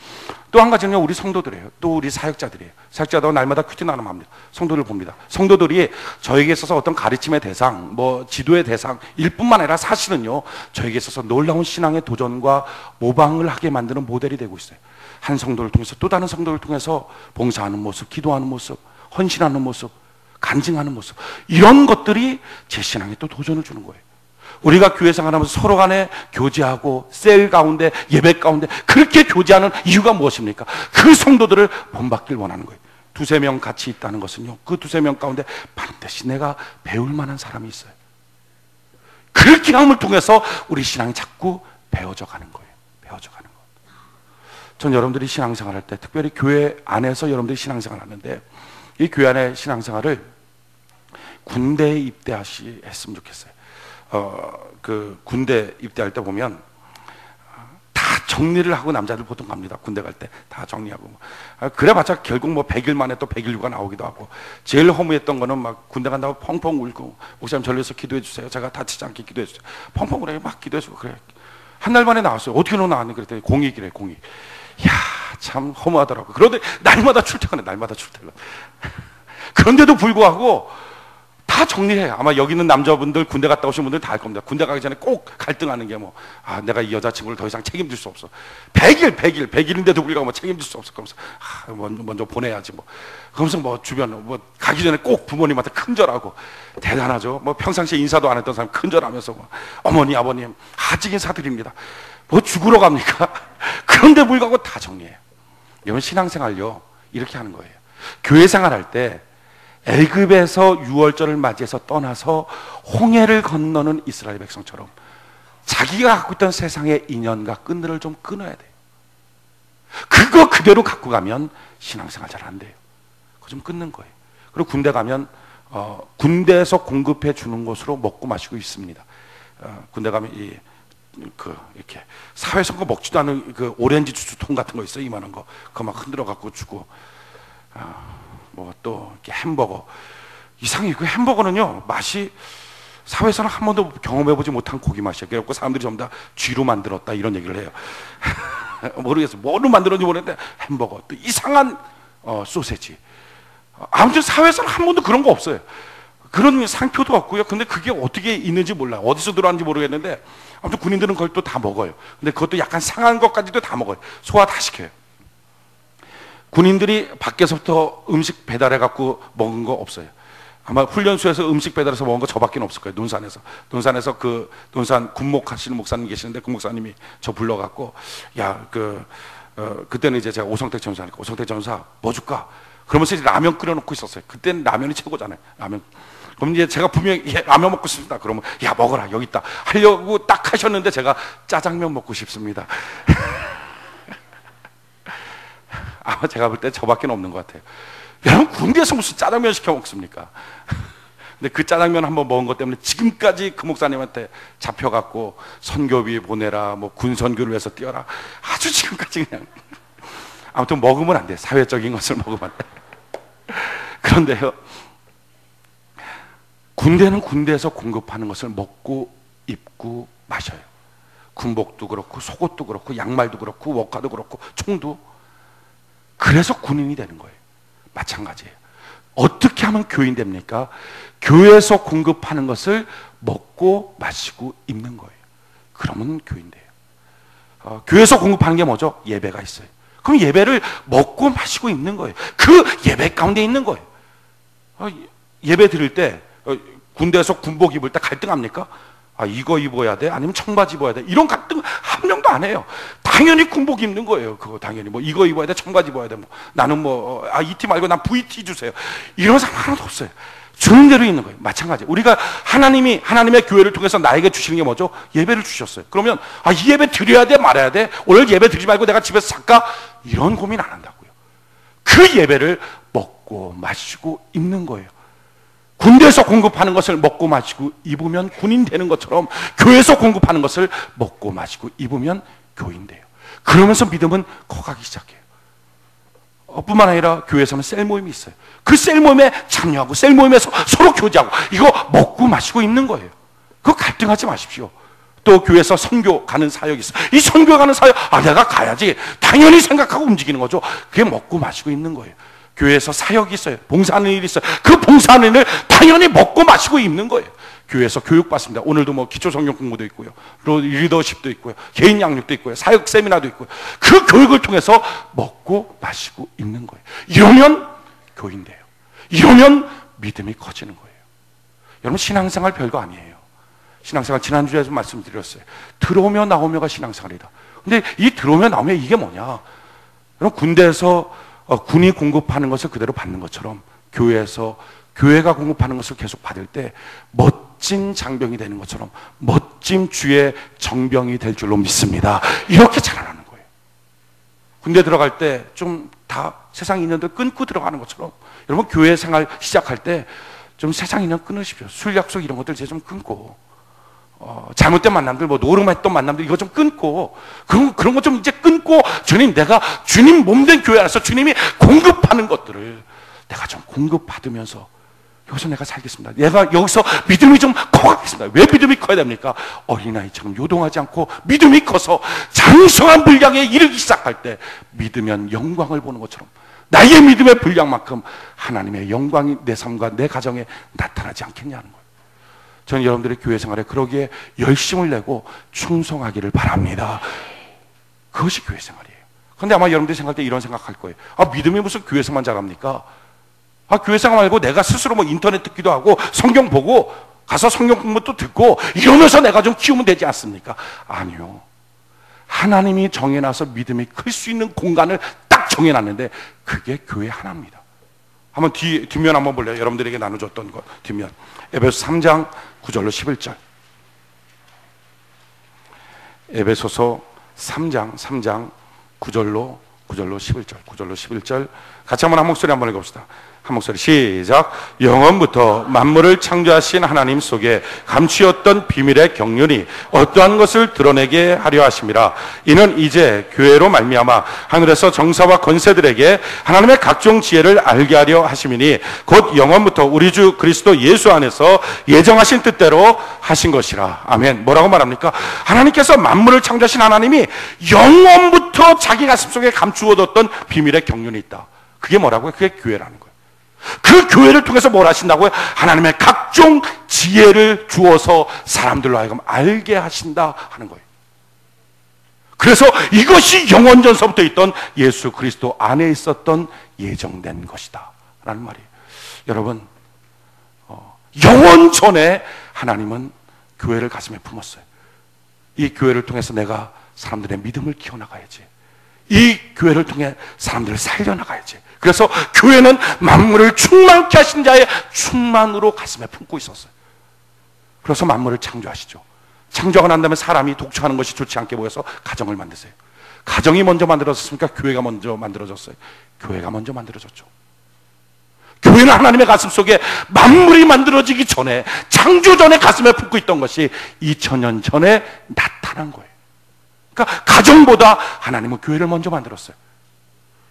또 한 가지는요, 우리 성도들이에요. 또 우리 사역자들이에요. 사역자도 날마다 큐티 나눔합니다. 성도들 봅니다. 성도들이 저에게 있어서 어떤 가르침의 대상, 지도의 대상일 뿐만 아니라 사실은요, 저에게 있어서 놀라운 신앙의 도전과 모방을 하게 만드는 모델이 되고 있어요. 한 성도를 통해서 또 다른 성도를 통해서 봉사하는 모습, 기도하는 모습, 헌신하는 모습, 간증하는 모습, 이런 것들이 제 신앙에 또 도전을 주는 거예요. 우리가 교회 생활하면서 서로 간에 교제하고 셀 가운데, 예배 가운데 그렇게 교제하는 이유가 무엇입니까? 그 성도들을 본받길 원하는 거예요. 두세 명 같이 있다는 것은요, 그 두세 명 가운데 반드시 내가 배울 만한 사람이 있어요. 그 경험을 통해서 우리 신앙이 자꾸 배워져 가는 거예요. 배워져 가는 거. 전 여러분들이 신앙생활 할 때, 특별히 교회 안에서 여러분들이 신앙생활 하는데, 이 교회 안의 신앙생활을 군대에 입대했으면 좋겠어요. 그 군대 입대할 때 보면 다 정리를 하고 남자들 보통 갑니다. 군대 갈 때 다 정리하고. 그래봤자 결국 뭐 100일 만에 또 100일휴가 나오기도 하고, 제일 허무했던 거는 막 군대 간다고 펑펑 울고, 목사님 저를 위해서 기도해 주세요. 제가 다치지 않게 기도해 주세요. 펑펑 울어요. 막 기도해 주고 그래. 한 달 만에 나왔어요. 어떻게 너 나왔니? 그랬더니 공익이래, 공익. 이야, 참 허무하더라고. 그런데 날마다 출퇴근해, 날마다 출퇴근. 그런데도 불구하고 다 정리해요. 아마 여기 있는 남자분들, 군대 갔다 오신 분들 다 알 겁니다. 군대 가기 전에 꼭 갈등하는 게 뭐, 아, 내가 이 여자친구를 더 이상 책임질 수 없어. 100일인데도 불구하고 뭐 책임질 수 없어. 그러면서, 먼저 보내야지 뭐. 그러면서 뭐 주변, 뭐 가기 전에 꼭 부모님한테 큰절하고. 대단하죠. 뭐 평상시에 인사도 안 했던 사람 큰절하면서 뭐, 어머니, 아버님, 하직 인사드립니다. 뭐 죽으러 갑니까? 그런데 불구하고 다 정리해요. 여러분, 신앙생활요, 이렇게 하는 거예요. 교회 생활할 때, 애굽에서 유월절을 맞이해서 떠나서 홍해를 건너는 이스라엘 백성처럼 자기가 갖고 있던 세상의 인연과 끈들을 좀 끊어야 돼요. 그거 그대로 갖고 가면 신앙생활 잘 안 돼요. 그거 좀 끊는 거예요. 그리고 군대 가면 군대에서 공급해 주는 것으로 먹고 마시고 있습니다. 군대 가면 이렇게 사회선거 먹지도 않은 그 오렌지 주스통 같은 거 있어요. 이만한 거. 그거 막 흔들어 갖고 주고. 뭐 또 이렇게 햄버거. 이상해. 그 햄버거는요, 맛이 사회에서는 한 번도 경험해보지 못한 고기 맛이에요. 그래갖고 사람들이 전부 다 쥐로 만들었다 이런 얘기를 해요. 모르겠어요. 뭐로 만들었는지 모르겠는데 햄버거. 또 이상한 소세지. 아무튼 사회에서는 한 번도 그런 거 없어요. 그런 상표도 없고요. 근데 그게 어떻게 있는지 몰라요. 어디서 들어왔는지 모르겠는데 아무튼 군인들은 그걸 또 다 먹어요. 근데 그것도 약간 상한 것까지도 다 먹어요. 소화 다 시켜요. 군인들이 밖에서부터 음식 배달해갖고 먹은 거 없어요. 아마 훈련소에서 음식 배달해서 먹은 거 저밖에 없을 거예요. 논산에서 그 논산 군목 하시는 목사님 계시는데 그 목사님이 저 불러갖고, 야, 그때는 이제 제가 오성택 전사니까, 오성택 전사 뭐 줄까? 그러면서 이제 라면 끓여놓고 있었어요. 그때는 라면이 최고잖아요. 라면. 그럼 이제 제가 분명히 라면 먹고 싶다. 그러면 야, 먹어라, 여기 있다 하려고 딱 하셨는데 제가 짜장면 먹고 싶습니다. 아마 제가 볼 때 저밖에 없는 것 같아요. 여러분, 군대에서 무슨 짜장면 시켜 먹습니까? 근데 그 짜장면 한번 먹은 것 때문에 지금까지 그 목사님한테 잡혀갖고 선교비 보내라, 뭐 군선교를 위해서 뛰어라, 아주 지금까지 그냥. 아무튼 먹으면 안 돼. 사회적인 것을 먹으면 안 돼. 그런데요, 군대는 군대에서 공급하는 것을 먹고 입고 마셔요. 군복도 그렇고 속옷도 그렇고 양말도 그렇고 워카도 그렇고 총도. 그래서 군인이 되는 거예요. 마찬가지예요. 어떻게 하면 교인 됩니까? 교회에서 공급하는 것을 먹고 마시고 입는 거예요. 그러면 교인 돼요. 교회에서 공급하는 게 뭐죠? 예배가 있어요. 그럼 예배를 먹고 마시고 입는 거예요. 그 예배 가운데 있는 거예요. 예배 드릴 때 군대에서 군복 입을 때 갈등합니까? 아, 이거 입어야 돼? 아니면 청바지 입어야 돼? 이런 갈등 한 명도 안 해요. 당연히 군복 입는 거예요. 그거 당연히 뭐 이거 입어야 돼? 청바지 입어야 돼? 뭐 나는 뭐 이 티 말고 난 VT 주세요. 이런 사람 하나도 없어요. 주는 대로 있는 거예요. 마찬가지. 우리가 하나님의 교회를 통해서 나에게 주시는 게 뭐죠? 예배를 주셨어요. 그러면 이 예배 드려야 돼? 말아야 돼? 오늘 예배 드리지 말고 내가 집에서 살까? 이런 고민 안 한다고요. 그 예배를 먹고 마시고 입는 거예요. 군대에서 공급하는 것을 먹고 마시고 입으면 군인 되는 것처럼 교회에서 공급하는 것을 먹고 마시고 입으면 교인 돼요. 그러면서 믿음은 커가기 시작해요. 뿐만 아니라 교회에서는 셀 모임이 있어요. 그 셀 모임에 참여하고 셀 모임에서 서로 교제하고 이거 먹고 마시고 입는 거예요. 그거 갈등하지 마십시오. 또 교회에서 선교 가는 사역이 있어요. 이 선교 가는 사역, 내가 가야지 당연히 생각하고 움직이는 거죠. 그게 먹고 마시고 있는 거예요. 교회에서 사역이 있어요. 봉사하는 일이 있어요. 그 봉사하는 일을 당연히 먹고 마시고 입는 거예요. 교회에서 교육받습니다. 오늘도 뭐 기초성경 공부도 있고요. 리더십도 있고요. 개인 양육도 있고요. 사역 세미나도 있고요. 그 교육을 통해서 먹고 마시고 입는 거예요. 이러면 교인 돼요. 이러면 믿음이 커지는 거예요. 여러분, 신앙생활 별거 아니에요. 신앙생활 지난주에도 말씀드렸어요. 들어오며 나오며가 신앙생활이다. 근데 이 들어오며 나오며 이게 뭐냐? 여러분, 군대에서 군이 공급하는 것을 그대로 받는 것처럼 교회에서 교회가 공급하는 것을 계속 받을 때 멋진 장병이 되는 것처럼 멋진 주의 정병이 될 줄로 믿습니다. 이렇게 자라나는 거예요. 군대 들어갈 때 좀 다 세상 인연들 끊고 들어가는 것처럼 여러분 교회 생활 시작할 때 좀 세상 인연 끊으십시오. 술 약속 이런 것들 이제 좀 끊고 잘못된 만남들, 뭐 노름했던 만남들 이거 좀 끊고 그런 거 좀 이제 끊고 주님, 내가 주님 몸된 교회 안에서 주님이 공급하는 것들을 내가 좀 공급받으면서 여기서 내가 살겠습니다. 내가 여기서 믿음이 좀 커가겠습니다. 왜 믿음이 커야 됩니까? 어린아이처럼 요동하지 않고 믿음이 커서 장성한 분량에 이르기 시작할 때 믿으면 영광을 보는 것처럼 나의 믿음의 분량만큼 하나님의 영광이 내 삶과 내 가정에 나타나지 않겠냐는 거예요. 저는 여러분들의 교회 생활에 그러기에 열심을 내고 충성하기를 바랍니다. 그것이 교회 생활이에요. 그런데 아마 여러분들이 생각할 때 이런 생각할 거예요. 믿음이 무슨 교회에서만 자랍니까? 교회 생활 말고 내가 스스로 뭐 인터넷 듣기도 하고 성경 보고 가서 성경 공부도 듣고 이러면서 내가 좀 키우면 되지 않습니까? 아니요. 하나님이 정해놔서 믿음이 클 수 있는 공간을 딱 정해놨는데 그게 교회 하나입니다. 한번 뒷면 한번 볼래요? 여러분들에게 나눠줬던 것 뒷면. 에베소서 3장 9절로 11절. 에베소서 3장 9절로 11절. 같이 한번 한 목소리 한번 읽어봅시다. 한 목소리 시작. 영원부터 만물을 창조하신 하나님 속에 감추었던 비밀의 경륜이 어떠한 것을 드러내게 하려 하심이라. 이는 이제 교회로 말미암아 하늘에서 정사와 권세들에게 하나님의 각종 지혜를 알게 하려 하심이니 곧 영원부터 우리 주 그리스도 예수 안에서 예정하신 뜻대로 하신 것이라. 아멘. 뭐라고 말합니까? 하나님께서 만물을 창조하신 하나님이 영원부터 자기 가슴 속에 감추어뒀던 비밀의 경륜이 있다. 그게 뭐라고요? 그게 교회라는 거예요. 그 교회를 통해서 뭘 하신다고요? 하나님의 각종 지혜를 주어서 사람들로 하여금 알게 하신다 하는 거예요. 그래서 이것이 영원전서부터 있던 예수 그리스도 안에 있었던 예정된 것이다 라는 말이에요. 여러분, 영원 전에 하나님은 교회를 가슴에 품었어요. 이 교회를 통해서 내가 사람들의 믿음을 키워나가야지. 이 교회를 통해 사람들을 살려나가야지. 그래서 교회는 만물을 충만케 하신 자의 충만으로 가슴에 품고 있었어요. 그래서 만물을 창조하시죠. 창조하고 난 다음에 사람이 독처하는 것이 좋지 않게 보여서 가정을 만드세요. 가정이 먼저 만들어졌습니까? 교회가 먼저 만들어졌어요. 교회가 먼저 만들어졌죠. 교회는 하나님의 가슴 속에 만물이 만들어지기 전에, 창조 전에 가슴에 품고 있던 것이 2000년 전에 나타난 거예요. 그러니까 가정보다 하나님은 교회를 먼저 만들었어요.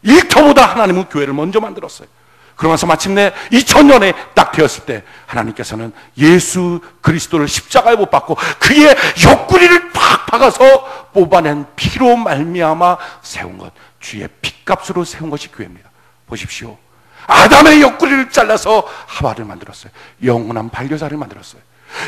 일터보다 하나님은 교회를 먼저 만들었어요. 그러면서 마침내 2000년에 딱 되었을 때 하나님께서는 예수 그리스도를 십자가에 못 박고 그의 옆구리를 팍 박아서 뽑아낸 피로 말미암아 세운 것, 주의 핏값으로 세운 것이 교회입니다. 보십시오. 아담의 옆구리를 잘라서 하와를 만들었어요. 영원한 반려자를 만들었어요.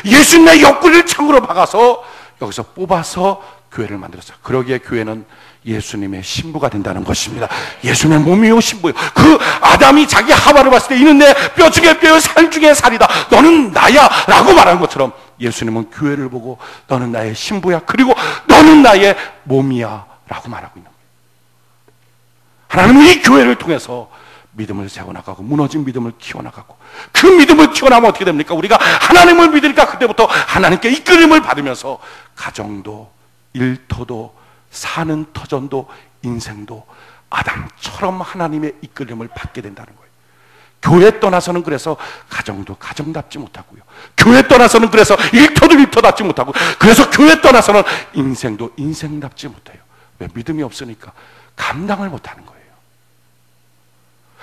예수님의 옆구리를 창으로 박아서 여기서 뽑아서 교회를 만들었어요. 그러기에 교회는 예수님의 신부가 된다는 것입니다. 예수님의 몸이요 신부요. 그 아담이 자기 하와를 봤을 때 이는 내 뼈 중에 뼈요 살 중에 살이다. 너는 나야 라고 말한 것처럼 예수님은 교회를 보고 너는 나의 신부야. 그리고 너는 나의 몸이야 라고 말하고 있는 거예요. 하나님은 이 교회를 통해서 믿음을 세워나가고 무너진 믿음을 키워나가고 그 믿음을 키워나가면 어떻게 됩니까? 우리가 하나님을 믿으니까 그때부터 하나님께 이끌림을 받으면서 가정도 일터도 사는 터전도 인생도 아담처럼 하나님의 이끌림을 받게 된다는 거예요. 교회 떠나서는 그래서 가정도 가정답지 못하고요. 교회 떠나서는 그래서 일터도 일터답지 못하고 그래서 교회 떠나서는 인생도 인생답지 못해요. 왜? 믿음이 없으니까 감당을 못하는 거예요.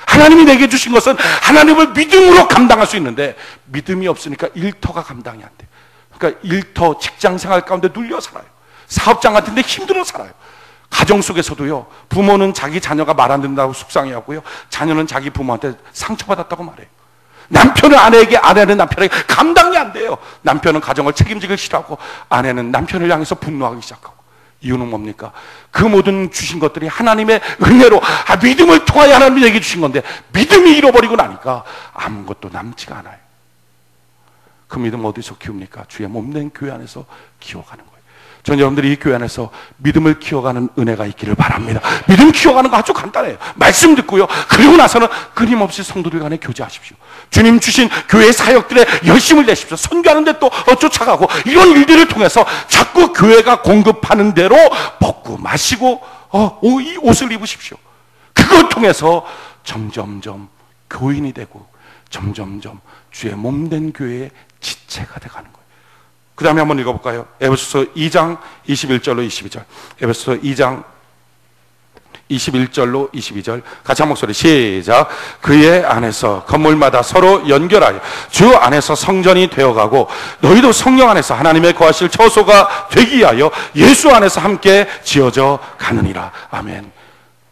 하나님이 내게 주신 것은 하나님을 믿음으로 감당할 수 있는데 믿음이 없으니까 일터가 감당이 안 돼요. 그러니까 일터 직장생활 가운데 눌려 살아요. 사업장 같은 데 힘들어 살아요. 가정 속에서도요, 부모는 자기 자녀가 말 안 듣는다고 속상해하고요, 자녀는 자기 부모한테 상처받았다고 말해요. 남편은 아내에게, 아내는 남편에게 감당이 안 돼요. 남편은 가정을 책임지기 싫어하고 아내는 남편을 향해서 분노하기 시작하고. 이유는 뭡니까? 그 모든 주신 것들이 하나님의 은혜로 믿음을 통하여 하나님이 내게 주신 건데 믿음이 잃어버리고 나니까 아무것도 남지가 않아요. 그 믿음 어디서 키웁니까? 주의 몸된 교회 안에서 키워가는 거예요. 전 여러분들이 이 교회 안에서 믿음을 키워가는 은혜가 있기를 바랍니다. 믿음 키워가는 거 아주 간단해요. 말씀 듣고요. 그리고 나서는 끊임없이 성도들 간에 교제하십시오. 주님 주신 교회 사역들에 열심을 내십시오. 선교하는데 또 쫓아가고, 이런 일들을 통해서 자꾸 교회가 공급하는 대로 먹고 마시고 이 옷을 입으십시오. 그걸 통해서 점점점 교인이 되고 점점점 주의 몸된 교회의 지체가 돼가는 거예요. 그 다음에 한번 읽어볼까요? 에베소서 2장 21절로 22절. 에베소서 2장 21절로 22절 같이 한 목소리 시작. 그의 안에서 건물마다 서로 연결하여 주 안에서 성전이 되어가고 너희도 성령 안에서 하나님의 거하실 처소가 되기 위하여 예수 안에서 함께 지어져 가느니라. 아멘.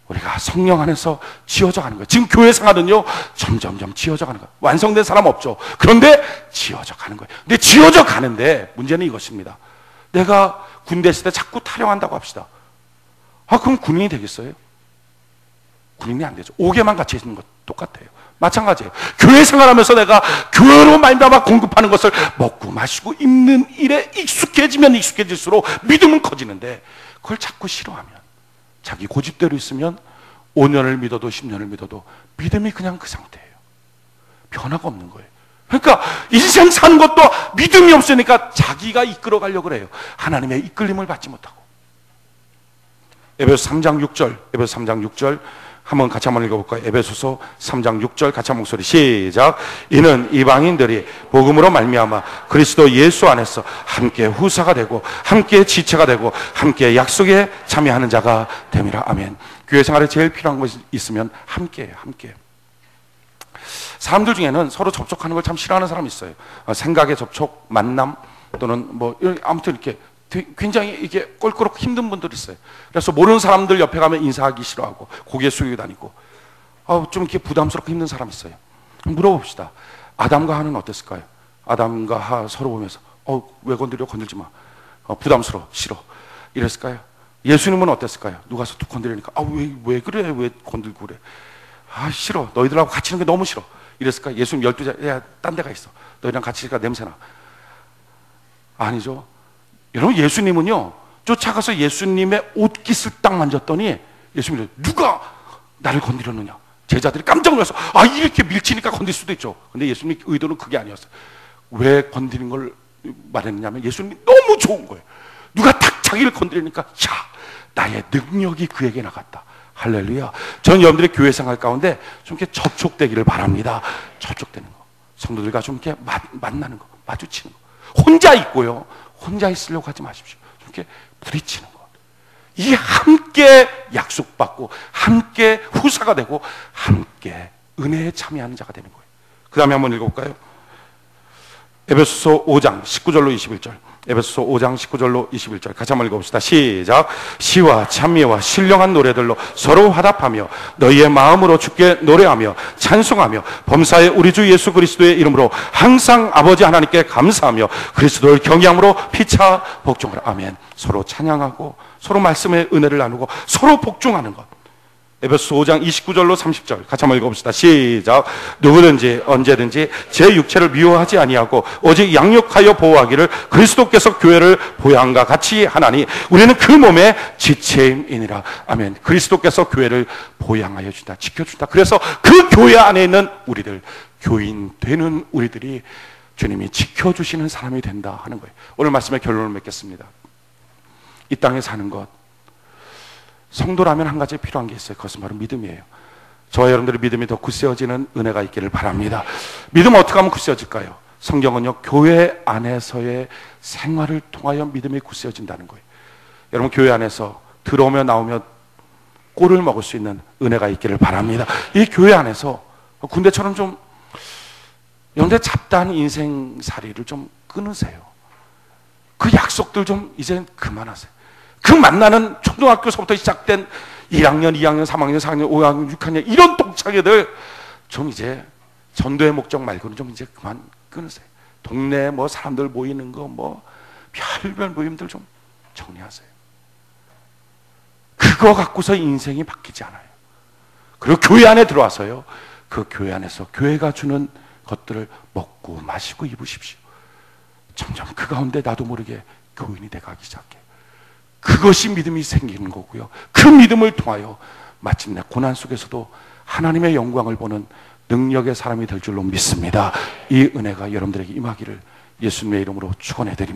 우리가 성령 안에서 지어져 가는 거예요. 지금 교회 생활은요 점점점 지어져 가는 거예요. 완성된 사람 없죠. 그런데 지어져 가는 거예요. 근데 지어져 가는데 문제는 이것입니다. 내가 군대 있을 때 자꾸 타령한다고 합시다. 그럼 군인이 되겠어요? 군인이 안 되죠. 5개만 같이 있는 것 똑같아요. 마찬가지예요. 교회 생활하면서 내가 교회로 말미암아 공급하는 것을 먹고 마시고 입는 일에 익숙해지면 익숙해질수록 믿음은 커지는데, 그걸 자꾸 싫어하면, 자기 고집대로 있으면 5년을 믿어도 10년을 믿어도 믿음이 그냥 그 상태예요. 변화가 없는 거예요. 그러니까 인생 사는 것도 믿음이 없으니까 자기가 이끌어 가려고 그래요. 하나님의 이끌림을 받지 못하고. 에베소 3장 6절, 에베소 3장 6절 같이 한번 읽어볼까요? 에베소서 3장 6절 같이 한 목소리 시작. 이는 이방인들이 복음으로 말미암아 그리스도 예수 안에서 함께 후사가 되고 함께 지체가 되고 함께 약속에 참여하는 자가 됨이라. 아멘. 교회 생활에 제일 필요한 것이 있으면 함께예요. 함께. 사람들 중에는 서로 접촉하는 걸 참 싫어하는 사람이 있어요. 생각의 접촉, 만남, 또는 아무튼 이렇게 굉장히 이게 꼴꼴 힘든 분들이 있어요. 그래서 모르는 사람들 옆에 가면 인사하기 싫어하고 고개 숙이고 다니고 좀 이렇게 부담스럽고 힘든 사람이 있어요. 물어봅시다. 아담과 하는 어땠을까요? 아담과 하 서로 보면서 왜 건드려? 건들지 마. 부담스러워. 싫어. 이랬을까요? 예수님은 어땠을까요? 누가 툭 건드리니까 왜 그래? 왜 건들고 그래? 싫어. 너희들하고 같이 있는 게 너무 싫어. 이랬을까요? 예수님 12자 야, 딴 데가 있어. 너희랑 같이 있으니까 냄새나. 아니죠. 여러분, 예수님은요 쫓아가서 예수님의 옷깃을 딱 만졌더니 예수님이 누가 나를 건드렸느냐. 제자들이 깜짝 놀라서 이렇게 밀치니까 건들 수도 있죠. 근데 예수님 의도는 그게 아니었어요. 왜 건드린 걸 말했느냐면 예수님이 너무 좋은 거예요. 누가 딱 자기를 건드리니까 나의 능력이 그에게 나갔다. 할렐루야. 전 여러분들의 교회 생활 가운데 좀 이렇게 접촉되기를 바랍니다. 접촉되는 거, 성도들과 좀 이렇게 만나는 거, 마주치는 거. 혼자 있고요, 혼자 있으려고 하지 마십시오. 좀 이렇게 부딪히는 것. 이 함께 약속받고 함께 후사가 되고 함께 은혜에 참여하는 자가 되는 거예요. 그 다음에 한번 읽어볼까요? 에베소서 5장 19절로 21절. 에베소서 5장 19절로 21절 같이 한번 읽어봅시다. 시작. 시와 찬미와 신령한 노래들로 서로 화답하며 너희의 마음으로 주께 노래하며 찬송하며 범사의 우리 주 예수 그리스도의 이름으로 항상 아버지 하나님께 감사하며 그리스도를 경외함으로 피차 복종하라. 아멘. 서로 찬양하고 서로 말씀의 은혜를 나누고 서로 복종하는 것. 에베소 5장 29절로 30절 같이 한번 읽어봅시다. 시작. 누구든지 언제든지 제 육체를 미워하지 아니하고 오직 양육하여 보호하기를 그리스도께서 교회를 보양과 같이 하나니 우리는 그 몸의 지체임이니라. 아멘. 그리스도께서 교회를 보양하여 준다, 지켜준다. 그래서 그 교회 안에 있는 우리들, 교인 되는 우리들이 주님이 지켜주시는 사람이 된다 하는 거예요. 오늘 말씀의 결론을 맺겠습니다. 이 땅에 사는 것, 성도라면 한 가지 필요한 게 있어요. 그것은 바로 믿음이에요. 저와 여러분들의 믿음이 더 굳세어지는 은혜가 있기를 바랍니다. 믿음 어떻게 하면 굳세어질까요? 성경은요, 교회 안에서의 생활을 통하여 믿음이 굳세어진다는 거예요. 여러분, 교회 안에서 들어오며 나오며 꼴을 먹을 수 있는 은혜가 있기를 바랍니다. 이 교회 안에서 군대처럼 좀 여러분들 잡다한 인생살이를 좀 끊으세요. 그 약속들 좀 이제 그만하세요. 그 만나는 초등학교서부터 시작된 1학년, 2학년, 3학년, 4학년, 5학년, 6학년 이런 동창회들 좀 이제 전도의 목적 말고는 좀 이제 그만 끊으세요. 동네에 뭐 사람들 모이는 거 뭐 별별 모임들 좀 정리하세요. 그거 갖고서 인생이 바뀌지 않아요. 그리고 교회 안에 들어와서요, 그 교회 안에서 교회가 주는 것들을 먹고 마시고 입으십시오. 점점 그 가운데 나도 모르게 교인이 돼가기 시작해요. 그것이 믿음이 생기는 거고요. 그 믿음을 통하여 마침내 고난 속에서도 하나님의 영광을 보는 능력의 사람이 될 줄로 믿습니다. 이 은혜가 여러분들에게 임하기를 예수님의 이름으로 축원해 드립니다.